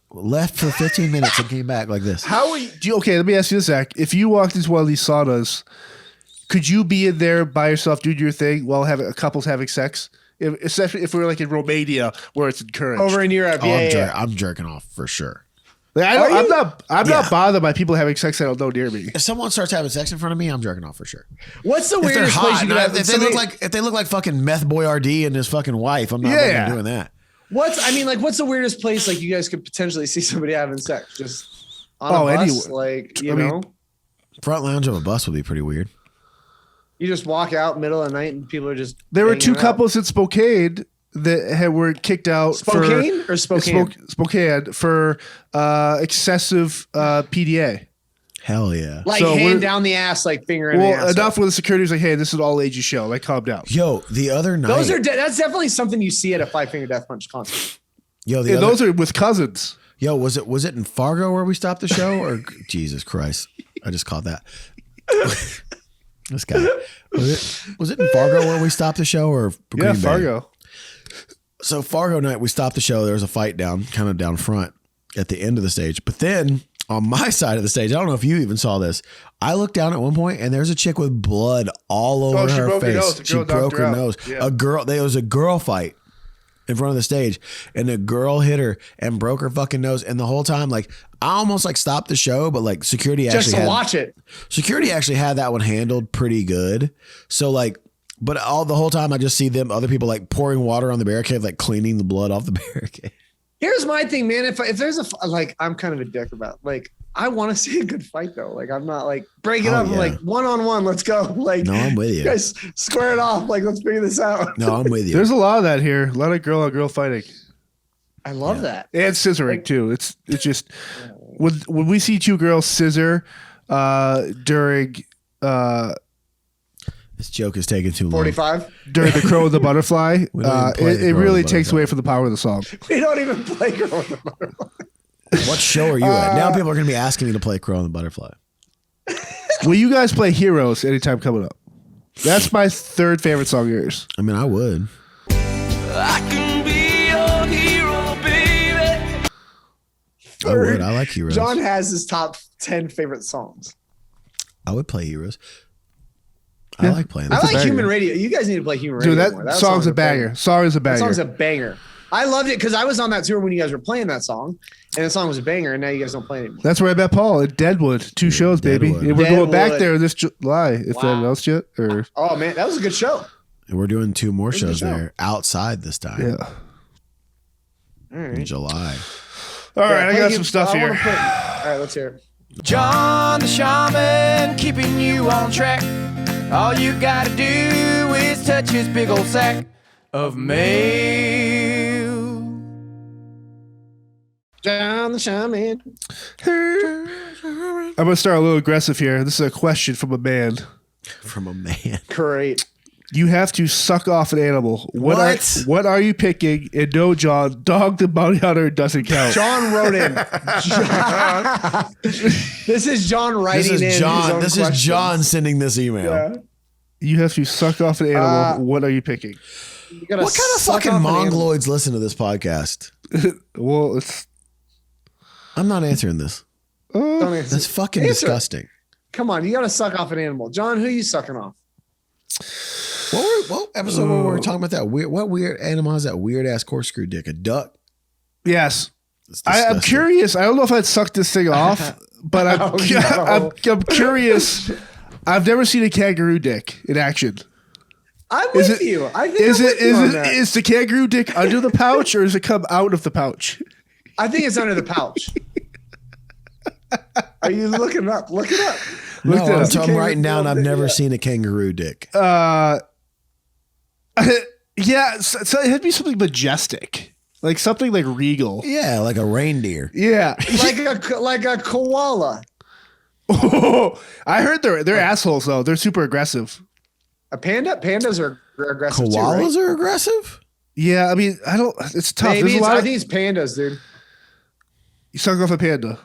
left for 15 minutes and came back like this. Okay, let me ask you this, Zach. If you walked into one of these saunas, could you be in there by yourself doing your thing while couples having sex? Especially if we were like in Romania where it's encouraged. Over in Europe, I'm jerking off for sure. Like, I'm not bothered by people having sex that don't know near me. If someone starts having sex in front of me, I'm jerking off for sure. What's the weirdest place you could have? If they look like fucking Meth Boy RD and his fucking wife, I'm not fucking doing that. What's the weirdest place like you guys could potentially see somebody having sex? Just on a bus, anywhere. Front lounge of a bus would be pretty weird. You just walk out middle of the night and people are just. There were 2 couples in Spokane that were kicked out Spokane for excessive PDA. Hell yeah! Like hand down the ass, like finger in the ass. Well, enough where the security was like, "Hey, this is all ages show. Like, calm down." Yo, the other night, that's definitely something you see at a 5 Finger Death Punch concert. Yo, those are with cousins. Yo, was it in Fargo where we stopped the show, or Jesus Christ, I just caught that. This guy was it in Fargo where we stopped the show, or Green Bay? Fargo. So Fargo night, we stopped the show. There was a fight down front at the end of the stage. But then on my side of the stage, I don't know if you even saw this. I looked down at one point and there's a chick with blood all over her face. She broke her nose. Yeah. There was a girl fight in front of the stage, and a girl hit her and broke her fucking nose. And the whole time, like, I almost like stopped the show, but like security watch it. Security actually had that one handled pretty good. So like. But the whole time I just see other people like pouring water on the barricade, like cleaning the blood off the barricade. Here's my thing, man. If there's I'm kind of a dick about, like, I want to see a good fight though. Like, I'm not like break it up. Yeah. Like 1-on-1, let's go. Like, no, I'm with you. Guys, square it off. Like, let's figure this out. No, I'm with you. There's a lot of that here. A lot of girl on girl fighting. I love that. And scissoring too. It's just when we see 2 girls scissor during. This joke is taking too long. 45 during the Crow and the Butterfly. It really takes away from the power of the song. We don't even play Crow and the Butterfly. What show are you at? Now people are going to be asking me to play Crow and the Butterfly. Will you guys play Heroes anytime coming up? That's my 3rd favorite song of yours. I mean, I would. I can be your hero, baby. I would. I like Heroes. John has his top 10 favorite songs. I would play Heroes. I like playing. I like Human Radio. You guys need to play Human Radio. Dude, that song's a banger. Song is a banger. That song's a banger. I loved it because I was on that tour when you guys were playing that song, and the song was a banger, and now you guys don't play it anymore. That's where I met Paul at Deadwood. 2 shows, baby. Deadwood. And we're going back Deadwood. there this July. If they haven't announced yet, or Oh man, that was a good show. And we're doing 2 more Where's the shows show? there outside this time yeah. All in right. July. All right, I got some stuff I here. wanna put- all right, let's hear it. John the Shaman, keeping you on track. All you gotta do is touch his big old sack of mail. John the Shaman. I'm gonna start a little aggressive here. This is a question from a man. From a man. Great. You have to suck off an animal. What? What are you picking? And no, John, dog the bounty hunter doesn't count. John wrote in. This is John writing This in. is his John. own This questions. is John sending this email. Yeah. You have to suck off an animal. What are you picking? You gotta What kind of suck fucking off an animal. mongoloids listen to this podcast? Well, it's I'm not answering this. Don't answer. That's fucking Answer. disgusting. Come on, you gotta suck off an animal. John, who are you sucking off? What episode where we were talking about that? What weird animal has that weird ass corkscrew dick? A duck? yes. It's I'm disgusting. curious. I don't know if I'd suck this thing off, but I'm, Oh, no. I'm curious. I've never seen a kangaroo dick in action. I'm Is with it- you. I think Is I'm it with you on that. is the kangaroo dick under the pouch or does it come out of the pouch? I think it's under the pouch. Are you looking up? Look it up. No, Look that up. I'm writing down. I've never Yeah. seen a kangaroo dick. Yeah, so it had to be something majestic, like something like regal. Yeah, like a reindeer. Yeah. Like a koala. I heard they're assholes though. They're super aggressive. A panda? Pandas are aggressive Koalas too, right? are aggressive? Yeah, I mean, I don't. It's tough. Maybe There's a it's, lot I of, think it's pandas, dude. you suck off a panda.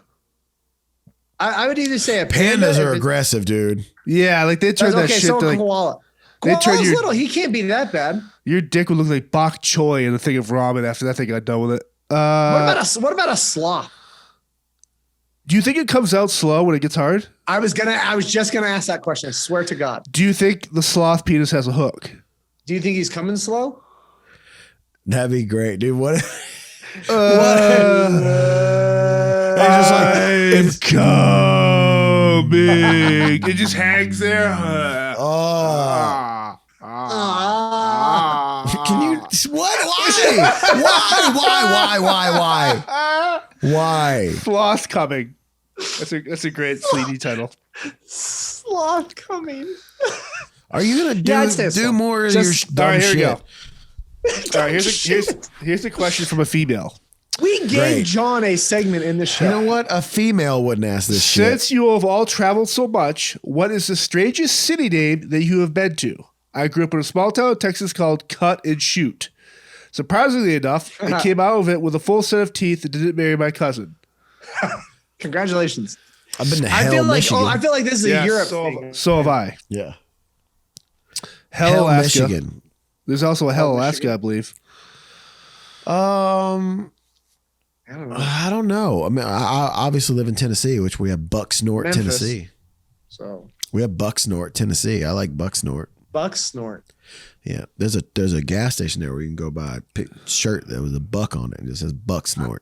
I would either say a panda. Pandas if are it- aggressive, dude. Yeah, like they turn That's that okay, shit so to a like koala. they turn Koala's your- little. He can't be that bad. your dick would look like bok choy in a thing of ramen after that thing got done with it. What about a sloth? Do you think it comes out slow when it gets hard? I was just gonna ask that question. I swear to God. Do you think the sloth penis has a hook? Do you think he's coming slow? That'd be great, dude. What? It's just like it's coming. It just hangs there. Oh, can you? What? Why? Sloth coming. That's a great CD title. Sloth coming. Are you gonna Yeah, I'd say do so. more of Just- your dumb All right, here we shit? go. All right, here's a question from a female. We gave Great. John a segment in the show. You know what? A female wouldn't ask this shit. Since you have all traveled so much, what is the strangest city name that you have been to? I grew up in a small town in Texas called Cut and Shoot. Surprisingly enough, I came out of it with a full set of teeth and didn't marry my cousin. Congratulations. I've been to I Hell, feel like Michigan. I feel like this is a Europe so, thing. so have I. yeah, Hell, Alaska. Michigan. There's also a Hell, Alaska, Michigan. I believe. I don't know. I don't know. I mean, I obviously live in Tennessee, which we have Bucksnort, Memphis. Tennessee. So We have Bucksnort, Tennessee. I like Bucksnort. buck snort. Yeah, there's a gas station there where you can go buy a shirt that was a buck on it. It just says Bucksnort.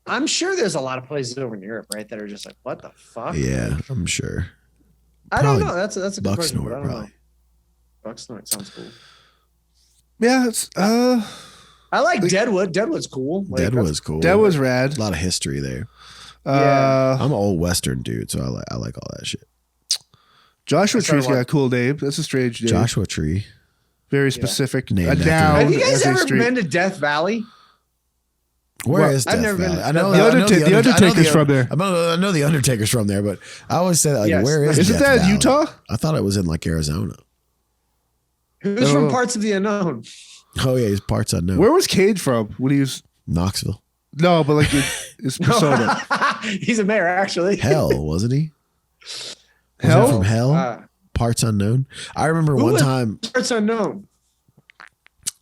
I'm sure there's a lot of places over in Europe, right, that are just like, what the fuck? Yeah, I'm sure. I don't Probably know. That's a good question, but I Bucksnort, don't probably. know. Buck snort sounds cool. Yeah, it's I like Deadwood. Deadwood's cool. Like, Deadwood's cool. that was rad. a lot of history there. Yeah. I'm an old Western dude, so I like all that shit. Joshua Sorry, Tree's got what? a cool name. That's a strange name. Joshua Tree. Very specific. Named A after noun. Have you guys as a ever street. been to Death Valley? Where Well, is I've Death never been Valley? to I know Death Valley. The Undertaker's from there. I know the Undertaker's from there, but I always say that like, Yes. where is Isn't Death that in Valley? Utah? I thought it was in like Arizona. Who's Oh. from parts of the unknown? Oh yeah, his parts unknown. Where was Cage from when he was? Knoxville. No, but like his persona. He's a mayor, actually. Hell, wasn't he? Hell? Was he from Hell? Uh, Parts unknown. I remember one was- time Parts unknown.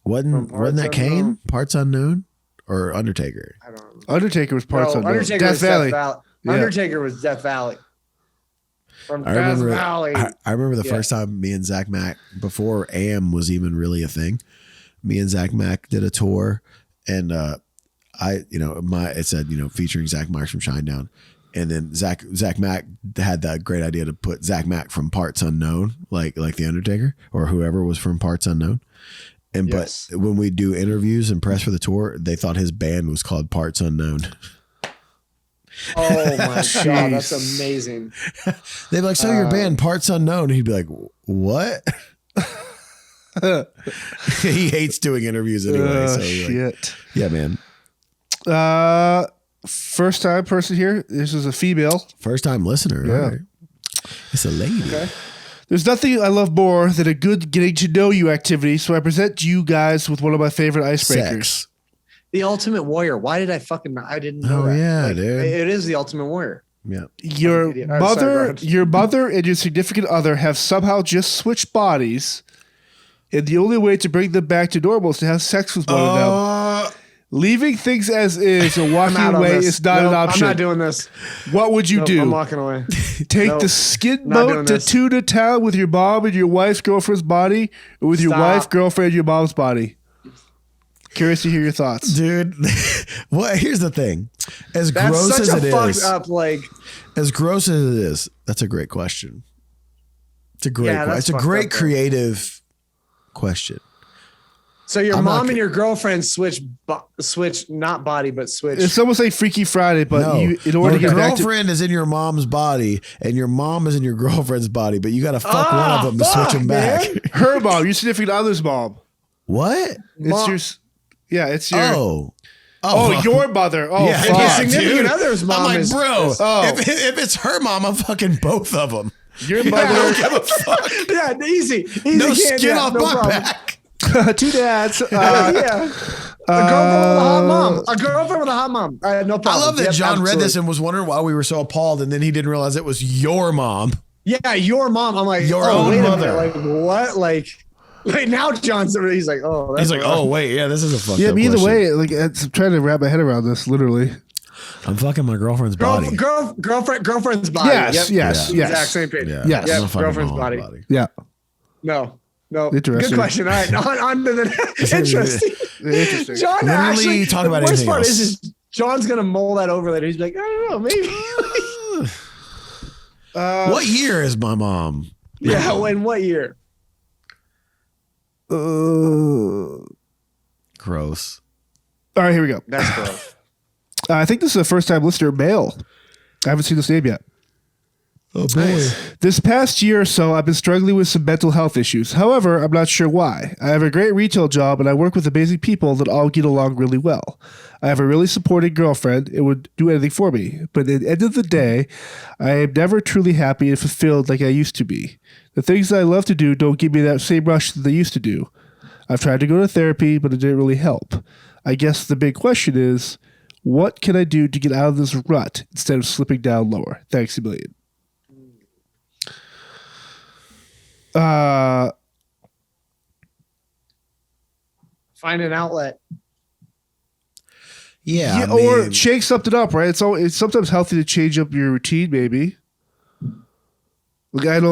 wasn't Parts that Kane? Unknown? Parts unknown or Undertaker? I don't know. Undertaker was parts No, unknown. Undertaker Death was Valley. Death Valley. Yeah. Undertaker was Death Valley. From I Death remember. Valley. I remember the Yeah. first time me and Zach Mack, before AM was even really a thing, me and Zach Mack did a tour, and it said, featuring Zach Myers from Shinedown. And then Zach Mack had that great idea to put Zach Mack from Parts Unknown, like the Undertaker or whoever was from Parts Unknown. And But when we do interviews and press for the tour, they thought his band was called Parts Unknown. Oh my God, that's amazing. They'd be like, so your band Parts Unknown? He'd be like, what? He hates doing interviews anyway. So shit. Yeah, man. First time person here. This is a female. First time listener. Yeah. Right. It's a lady. Okay. There's nothing I love more than a good getting to know you activity. So I present you guys with one of my favorite icebreakers. Sex. The Ultimate Warrior. Why did I didn't know that. Oh yeah, dude. It is the Ultimate Warrior. Yeah. Your mother and your significant other have somehow just switched bodies, and the only way to bring them back to normal is to have sex with one of them. Leaving things as is or walking away is not an option. I'm not doing this. What would you do? I'm walking away. Take the skid boat to Tuna Town with your mom and your wife's girlfriend's body, or with your wife, girlfriend, and your mom's body? Curious to hear your thoughts, dude. Well, here's the thing. As gross as it is, as gross as it is, that's a great question. It's a great question. It's a great creative question. So your mom and your girlfriend switch not body, but switch. It's almost like Freaky Friday, but in order to get your girlfriend is in your mom's body and your mom is in your girlfriend's body, but you got to fuck one of them to switch them back. Her mom, your significant other's mom. What? It's your. It's your. Oh, your mother. Oh, yeah, fuck, your significant other's mom. I'm like, bro, if it's her mom, I'm fucking both of them. Your mother. I don't give a fuck. Yeah, easy. No skin off my back. Two dads. Yeah. A girlfriend with a hot mom. A girlfriend with a hot mom. No problem. I love that John read this and was wondering why we were so appalled, and then he didn't realize it was your mom. Yeah, your mom. I'm like, your own mother. Like what? Like now, John's. He's like, oh. He's like, oh wait, yeah, this is a fucked up either question. way, like I'm trying to wrap my head around this. Literally, I'm fucking my girlfriend's body. Girlfriend's body. Yes. Exact same page. Yeah. Yes. Yep. Girlfriend's body. Yeah. No. Interesting. Good question. All right, on to the interesting. John literally actually talk about the worst anything part else. is John's gonna mull that over later. He's like, I don't know, maybe. What year is my mom? Yeah, in what year? Gross. All right, here we go. That's gross. I think this is a first time listener mail. I haven't seen this name yet. Oh boy. Nice. This past year or so, I've been struggling with some mental health issues. However, I'm not sure why. I have a great retail job and I work with amazing people that all get along really well. I have a really supporting girlfriend and would do anything for me. But at the end of the day, I am never truly happy and fulfilled like I used to be. The things that I love to do don't give me that same rush that they used to do. I've tried to go to therapy, but it didn't really help. I guess the big question is, what can I do to get out of this rut instead of slipping down lower? Thanks a million. Find an outlet. Yeah, or shake something up, right? It's sometimes healthy to change up your routine, maybe. Like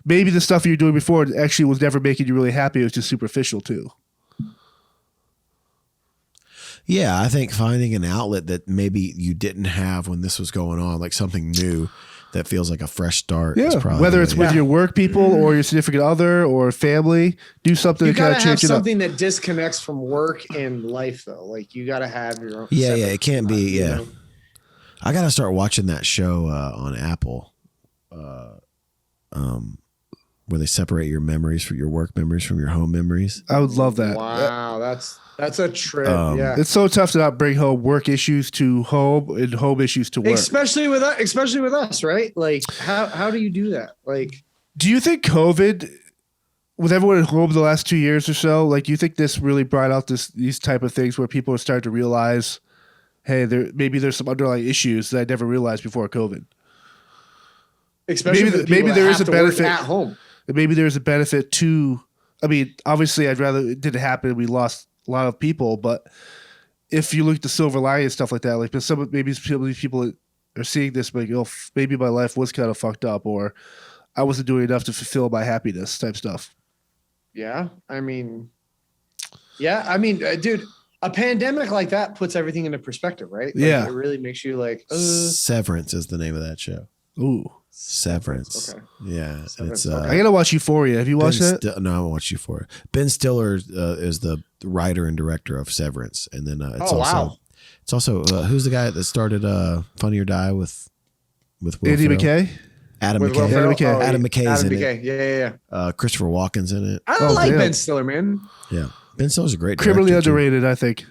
maybe the stuff you were doing before actually was never making you really happy. It was just superficial too. Yeah, I think finding an outlet that maybe you didn't have when this was going on, like something new that feels like a fresh start. Yeah, is probably whether it's with your work people or your significant other or family, do something to kind of change it up. Something that disconnects from work and life, though. Like you got to have your own. Yeah, it can't be. Yeah, you know? I got to start watching that show on Apple, where they separate your memories from your work memories from your home memories. I would love that. Wow, that's a trip. Yeah, it's so tough to not bring home work issues to home and home issues to work. Especially with us, right? Like, how do you do that? Like, do you think COVID, with everyone at home the last 2 years or so, like, do you think this really brought out these type of things where people are starting to realize, hey, maybe there's some underlying issues that I never realized before COVID? Especially maybe there is a benefit at home. Maybe there's a benefit to. I mean, obviously, I'd rather it didn't happen. We lost a lot of people, but if you look at the silver lining and stuff like that, like maybe people are seeing this, like, oh, maybe my life was kind of fucked up, or I wasn't doing enough to fulfill my happiness, type stuff. Yeah, I mean, dude, A pandemic like that puts everything into perspective, right? Like, Yeah. it really makes you like, Severance is the name of that show. Ooh. Severance. Okay. Yeah. Severance, It's okay. I gotta watch Euphoria. Have you watched that? No, I haven't watched Euphoria. Ben Stiller is the writer and director of Severance. And then it's also who's the guy that started Funny or Die with Will Andy Ferrell? McKay? Adam With Will McKay. Ferrell? McKay. Adam McKay's Adam in McKay. Yeah. Christopher Walken's in it. I Oh, like damn. Ben Stiller, man. Yeah. Ben Stiller's a great Criminally director, too. underrated, I think.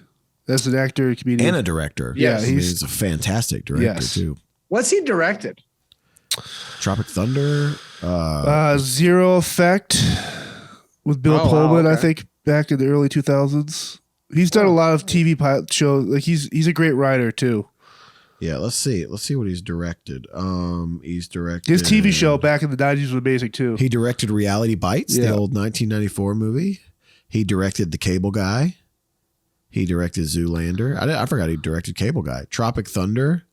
As an actor, comedian. And a director. Yeah, I mean, he's- he's a fantastic director Yes. too. What's he directed? Tropic Thunder. Zero Effect with Bill Oh, wow, Pullman, I okay. think, back in the early 2000s. He's done a lot of TV pilot shows. Like he's a great writer too. Yeah, let's see what he's directed. He's directed His TV show back in the 90s was amazing too. He directed Reality Bites, Yeah. the old 1994 movie. He directed The Cable Guy. He directed Zoolander. I forgot he directed Cable Guy. Tropic Thunder.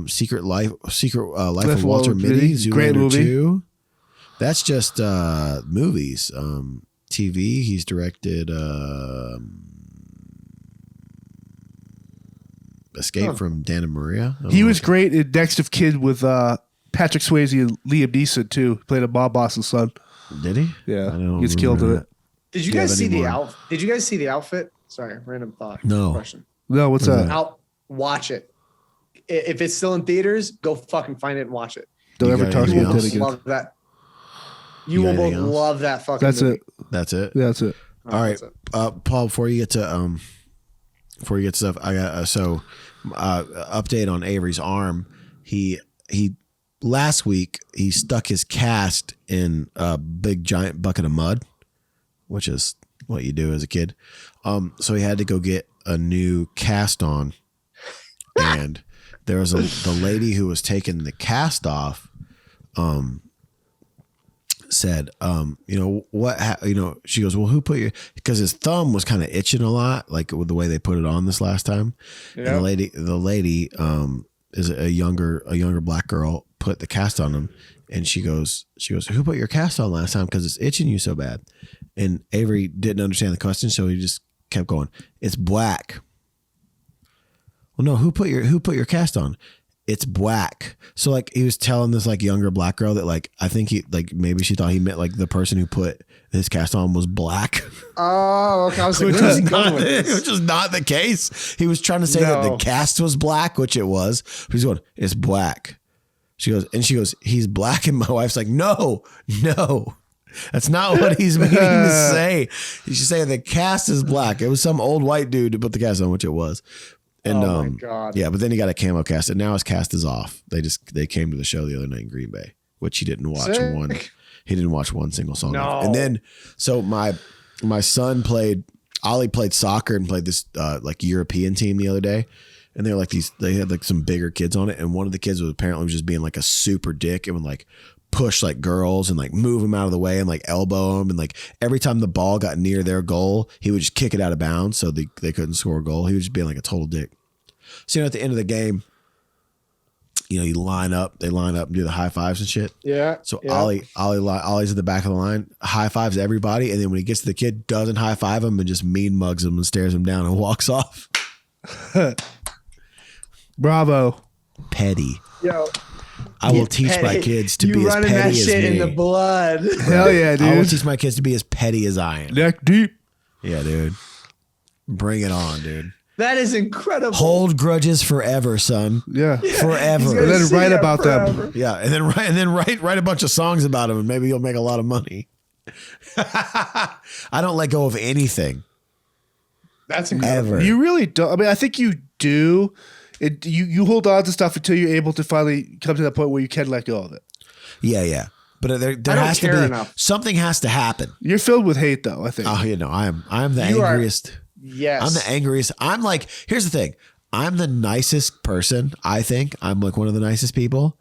Secret Life of Walter Mitty. Zoolander Great movie. 2. That's just movies. TV. He's directed Escape from Dan and Maria. I don't He know was if- great in Next of Kin with Patrick Swayze and Liam Neeson too. Played a Bob Boss's son. Did he? Yeah, I don't he's killed in remember it. Did you Do you guys have see any the more? outfit? Did you guys see the outfit? Sorry, random thought. No. Question. No, what's What's that? that? I'll watch it. If it's still in theaters, go fucking find it and watch it. Don't You ever got talk to anything me You will else? again. love that. You You will got both anything else? love that fucking That's movie. it. That's it. Yeah, that's it. All right, That's it. Paul. Before you get to stuff, I got update on Avery's arm. He last week he stuck his cast in a big giant bucket of mud, which is what you do as a kid. So he had to go get a new cast on, and there was the lady who was taking the cast off. Said, she goes, well, who put because his thumb was kind of itching a lot, like with the way they put it on this last time. And the lady is a younger black girl, put the cast on him, and she goes, who put your cast on last time? Because it's itching you so bad. And Avery didn't understand the question, so he just kept going, it's black. Well, no, who put your cast on? It's black. So like he was telling this like younger black girl that like I think he like maybe she thought he meant like the person who put his cast on was black. Oh, okay. I was like, Which where's is he going not with this? which is not the case. He was trying to say that the No. cast was black, which it was. But he's going, it's black. She goes, he's black, and my wife's like, no. That's not what he's meaning to say. He should say the cast is black. It was some old white dude to put the cast on, which it was. And Oh my God. yeah, but then he got a camo cast, and now his cast is off. They came to the show the other night in Green Bay, which he didn't watch Sick. one. He didn't watch one single song. No. And then so my son Ollie played soccer and played this like European team the other day. And they're like they had like some bigger kids on it, and one of the kids was apparently just being like a super dick and would like push like girls and like move them out of the way and like elbow them, and like every time the ball got near their goal, he would just kick it out of bounds so they couldn't score a goal. He was just being like a total dick. So at the end of the game, they line up and do the high fives and shit. Yeah. So yeah. Ollie's at the back of the line, high fives everybody, and then when he gets to the kid, doesn't high five him and just mean mugs him and stares him down and walks off. Bravo. Petty. Yo, I will teach my petty. kids to you be as running that petty as shit me. in the blood. Hell yeah, I will dude. teach my kids to be as petty as I am. Neck deep. Yeah, dude. Bring it on, dude. That is incredible. Hold grudges forever, son. Yeah. Forever. He's And gonna then sing write that about them. forever. Yeah, and then write a bunch of songs about him, and maybe you'll make a lot of money. I don't let go of anything That's incredible. ever. You really don't. I mean, I think you do. You hold on to stuff until you're able to finally come to that point where you can let go of it. Yeah. But there don't has to care be enough. something has to happen. You're filled with hate, though, I think. Oh, I'm the You are- angriest. Yes. I'm the angriest. I'm like, here's the thing. I'm the nicest person. I think I'm like one of the nicest people.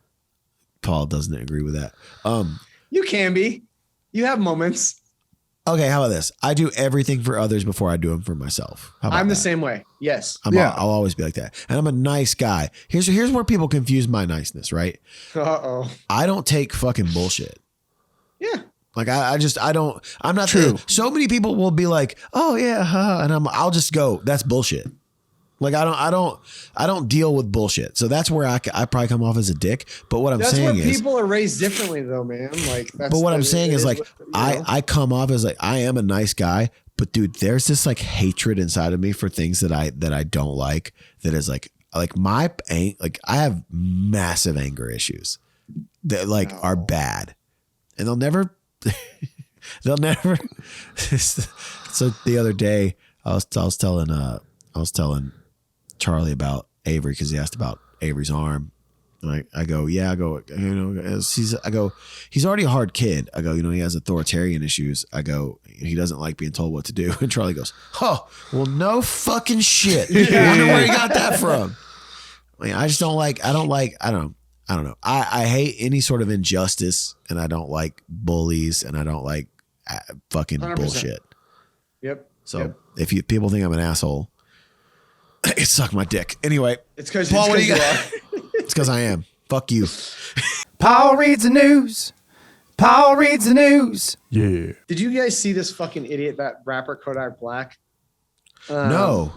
Paul doesn't agree with that. You can be. You have moments. Okay, how about this? I do everything for others before I do them for myself. How about I'm the that? same way. Yes. I'll always be like that. And I'm a nice guy. Here's where people confuse my niceness, right? Uh-oh. I don't take fucking bullshit. Yeah. Like I'm not True. So many people will be like, oh yeah, and I'll just go, that's bullshit. Like I don't deal with bullshit. So that's where I probably come off as a dick. But what I'm saying is, people are raised differently though, man. Like, but what I'm saying is like, I come off as like, I am a nice guy, but dude, there's this like hatred inside of me for things that I don't like. That is like I have massive anger issues that like are bad, and they'll never. So the other day I was telling Charlie about Avery because he asked about Avery's arm. And I go, he's already a hard kid. I go, he has authoritarian issues. I go, he doesn't like being told what to do. And Charlie goes, oh, well, no fucking shit. I wonder where he got that from. I mean, I don't know. I hate any sort of injustice, and I don't like bullies, and I don't like fucking 100%. Bullshit. Yep. So if people think I'm an asshole, it suck my dick. Anyway, it's because Paul, what do you got? It's because I am. Fuck you. Paul reads the news. Paul reads the news. Yeah. Did you guys see this fucking idiot, that rapper Kodak Black? No.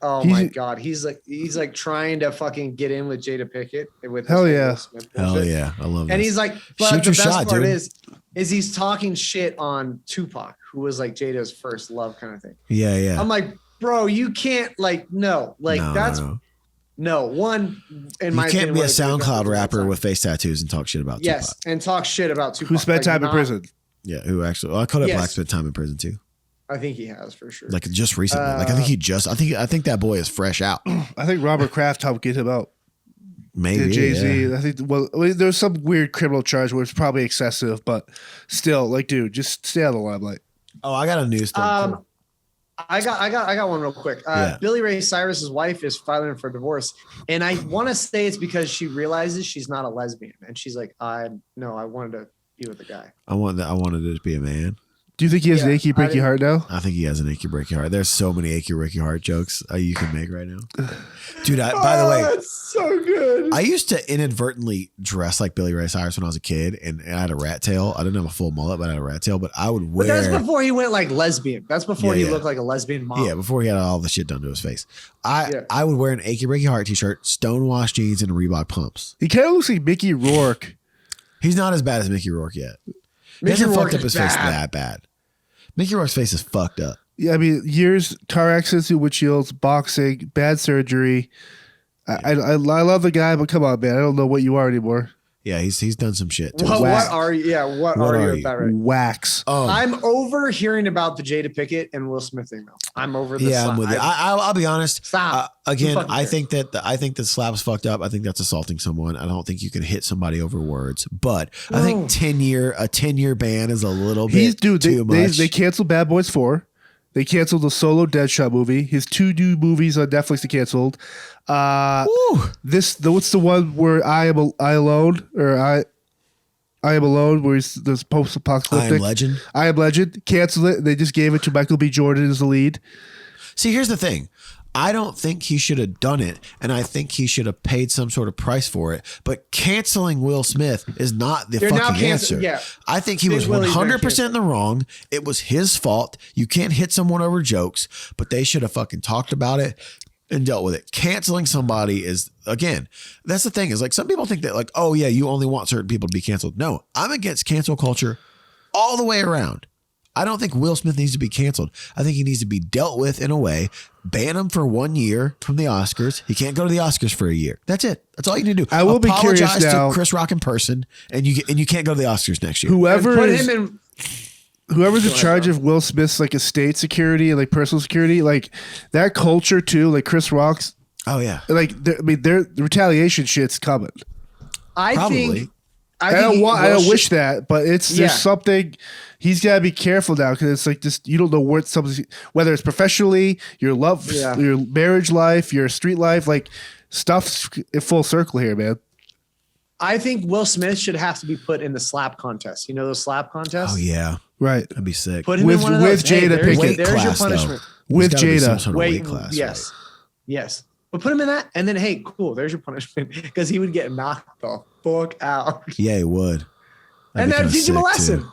Oh my God. He's like trying to fucking get in with Jada Pinkett. With Hell yeah. Hell yeah. I love that. And he's like, but shoot the your best shot, part dude. is he's talking shit on Tupac, who was like Jada's first love kind of thing. Yeah, yeah. I'm like, bro, you can't no. One, in my opinion, you can't be a what SoundCloud rapper with face tattoos and talk shit about Tupac. And talk shit about Tupac. Who spent time in prison. Yeah, who actually? Well, Kodak Black spent time in prison too. I think he has for sure. Like just recently. I think that boy is fresh out. I think Robert Kraft helped get him out. Maybe Jay-Z. Yeah. I think. Well, there's some weird criminal charge where it's probably excessive, but still, like, dude, just stay out of the limelight. Oh, I got a news thing. I got one real quick. Billy Ray Cyrus's wife is filing for divorce, and I want to say it's because she realizes she's not a lesbian, and she's like, I wanted to be with a guy. I wanted to be a man. Do you think he has an achy breaky heart now? I think he has an achy breaky heart. There's so many achy breaky heart jokes you can make right now. Dude, by the way, that's so good. I used to inadvertently dress like Billy Ray Cyrus when I was a kid, and I had a rat tail. I didn't have a full mullet, but I had a rat tail. But I would wear. But that's before he went like lesbian. That's before he looked like a lesbian mom. Yeah, before he had all the shit done to his face. I would wear an achy breaky heart t-shirt, Stonewash jeans, and Reebok pumps. He kind of looks like Mickey Rourke. He's not as bad as Mickey Rourke yet. He hasn't fucked up his face that bad. Mickey Rourke's face is fucked up. Yeah, I mean, years, car accidents, windshields, boxing, bad surgery. I love the guy, but come on, man. I don't know what you are anymore. Yeah, he's done some shit. What are you? Yeah, what are you about right? Wax. I'm over hearing about the Jada Pinkett and Will Smith thing, though. I'm over this. Yeah, I'm with you. I'll be honest. Stop. Again, I think that slap's fucked up. I think that's assaulting someone. I don't think you can hit somebody over words. But I think a 10-year ban is a little bit too much. They canceled Bad Boys 4. They canceled the solo Deadshot movie. His 2 new movies on Netflix they canceled. What's the one where I am alone, where he's this post-apocalyptic. I Am Legend. Canceled it. They just gave it to Michael B. Jordan as the lead. See, here's the thing. I don't think he should have done it, and I think he should have paid some sort of price for it. But canceling Will Smith is not the fucking answer. Yeah. I think he was 100% in the wrong. It was his fault. You can't hit someone over jokes, but they should have fucking talked about it and dealt with it. Canceling somebody is, again, that's the thing, is like some people think that like, oh yeah, you only want certain people to be canceled. No, I'm against cancel culture all the way around. I don't think Will Smith needs to be canceled. I think he needs to be dealt with in a way. Ban him for 1 year from the Oscars. He can't go to the Oscars for a year. That's it. That's all you need to do. I will be curious now. To Chris Rock in person, and you can't go to the Oscars next year. Whoever's in charge of Will Smith's like estate security and like personal security, like that culture too, like Chris Rock's. Oh yeah. Like the retaliation shit's coming. I don't wish that, but there's something he's got to be careful now, because it's like just you don't know whether it's professionally, your marriage life, your street life, like stuff's in full circle here, man. I think Will Smith should have to be put in the slap contest. You know those slap contests? Oh yeah, right. That'd be sick. Put him in one of those. With Jada Pinkett. There's your punishment. With Jada. Sort of weight class, yes, yes. But put him in that, and then hey, cool. There's your punishment, because he would get knocked the fuck out. Yeah, he would. And that'd teach him a lesson.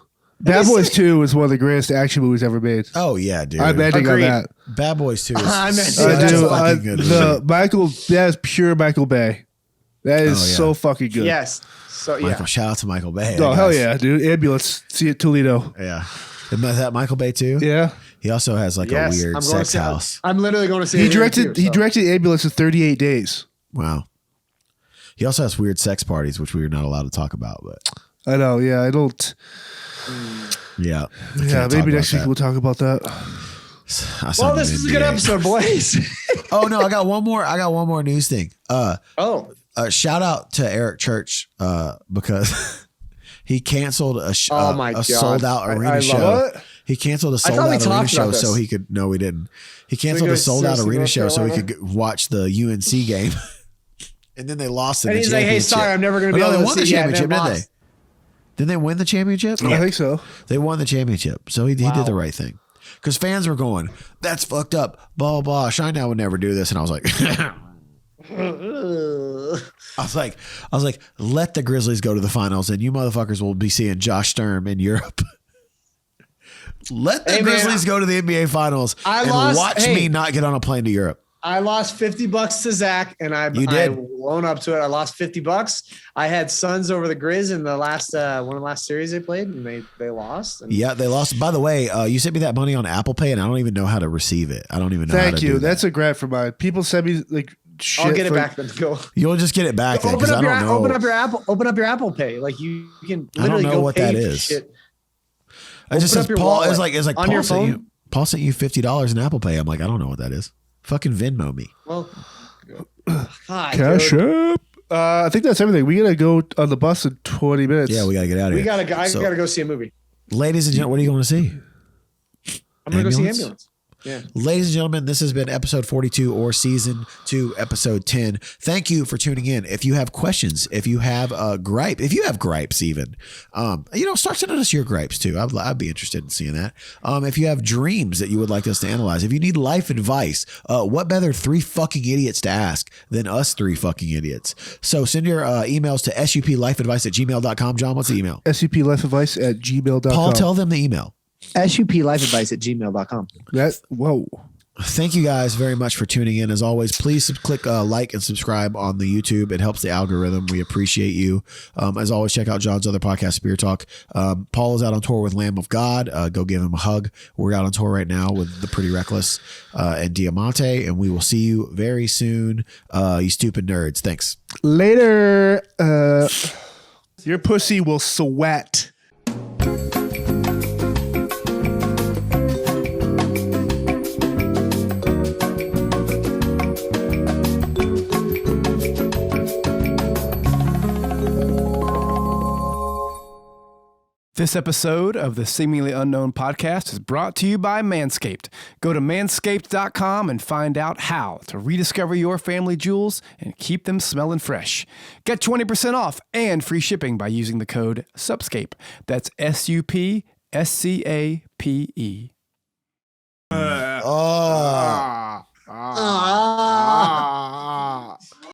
Bad Boys 2 was one of the greatest action movies ever made. Oh yeah, dude. I'm ending on that. Bad Boys 2 is that is pure Michael Bay. That is so fucking good. Yes. So Michael, shout out to Michael Bay. Oh, hell yeah, dude. Ambulance. See it, Toledo. Yeah. Isn't that Michael Bay too? Yeah. He also has like a weird sex house. I'm literally going to see He directed Ambulance in 38 days. Wow. He also has weird sex parties, which we are not allowed to talk about, but I know, yeah. I don't Yeah. Maybe next week we'll talk about that. Well, this is a good episode, boys. Oh no, I got one more news thing. Shout out to Eric Church because he canceled a sold out arena show. He canceled a sold out arena show so he could. No, we didn't. He canceled a sold out arena show so he could watch the UNC game. And then they lost. And he's like, "Hey, sorry, I'm never going to be able to see." They won the championship, didn't they? Didn't they win the championship? I think so. They won the championship, so he did the right thing. Because fans were going, "That's fucked up." Blah blah. Shinedown would never do this, and I was like. I was like, let the Grizzlies go to the finals, and you motherfuckers will be seeing Josh Sturm in Europe. Let the Grizzlies go to the NBA finals watch me not get on a plane to Europe. I lost $50 to Zach, and I won up to it. I lost $50. I had Suns over the Grizz in the last one of the last series they played, and they lost. Yeah, they lost. By the way, you sent me that money on Apple Pay, and I don't even know how to receive it. I don't even know. Thank you. That's a grant for mine. People send me like. Shit, I'll get it back then. Go. You'll just get it back then. Open up your Apple Pay. Like you can literally go what that is. Shit. It just says Paul is like on Paul your phone. Paul sent you $50 in Apple Pay. I'm like, I don't know what that is. Fucking Venmo me. Well, cash up. I think that's everything. We gotta go on the bus in 20 minutes. Yeah, we gotta get out of here. I gotta go see a movie. Ladies and gentlemen, what are you going to see? I'm gonna go see Ambulance. Yeah. Ladies and gentlemen, this has been episode 42 or season 2, episode 10. Thank you for tuning in. If you have questions, if you have a gripe, if you have gripes even, start sending us your gripes too. I'd be interested in seeing that. If you have dreams that you would like us to analyze, if you need life advice, what better 3 fucking idiots to ask than us 3 fucking idiots? So send your emails to suplifeadvice@gmail.com. John, what's the email? suplifeadvice@gmail.com. Paul, tell them the email. suplifeadvice@gmail.com. Whoa. Thank you guys very much for tuning in. As always, please click like and subscribe on the YouTube. It helps the algorithm. We appreciate you. As always, check out John's other podcast, Spear Talk. Paul is out on tour with Lamb of God. Go give him a hug. We're out on tour right now with The Pretty Reckless and Diamante, and we will see you very soon. You stupid nerds. Thanks. Later. Your pussy will sweat. This episode of the Seemingly Unknown podcast is brought to you by Manscaped. Go to manscaped.com and find out how to rediscover your family jewels and keep them smelling fresh. Get 20% off and free shipping by using the code SUPSCAPE. That's SUPSCAPE.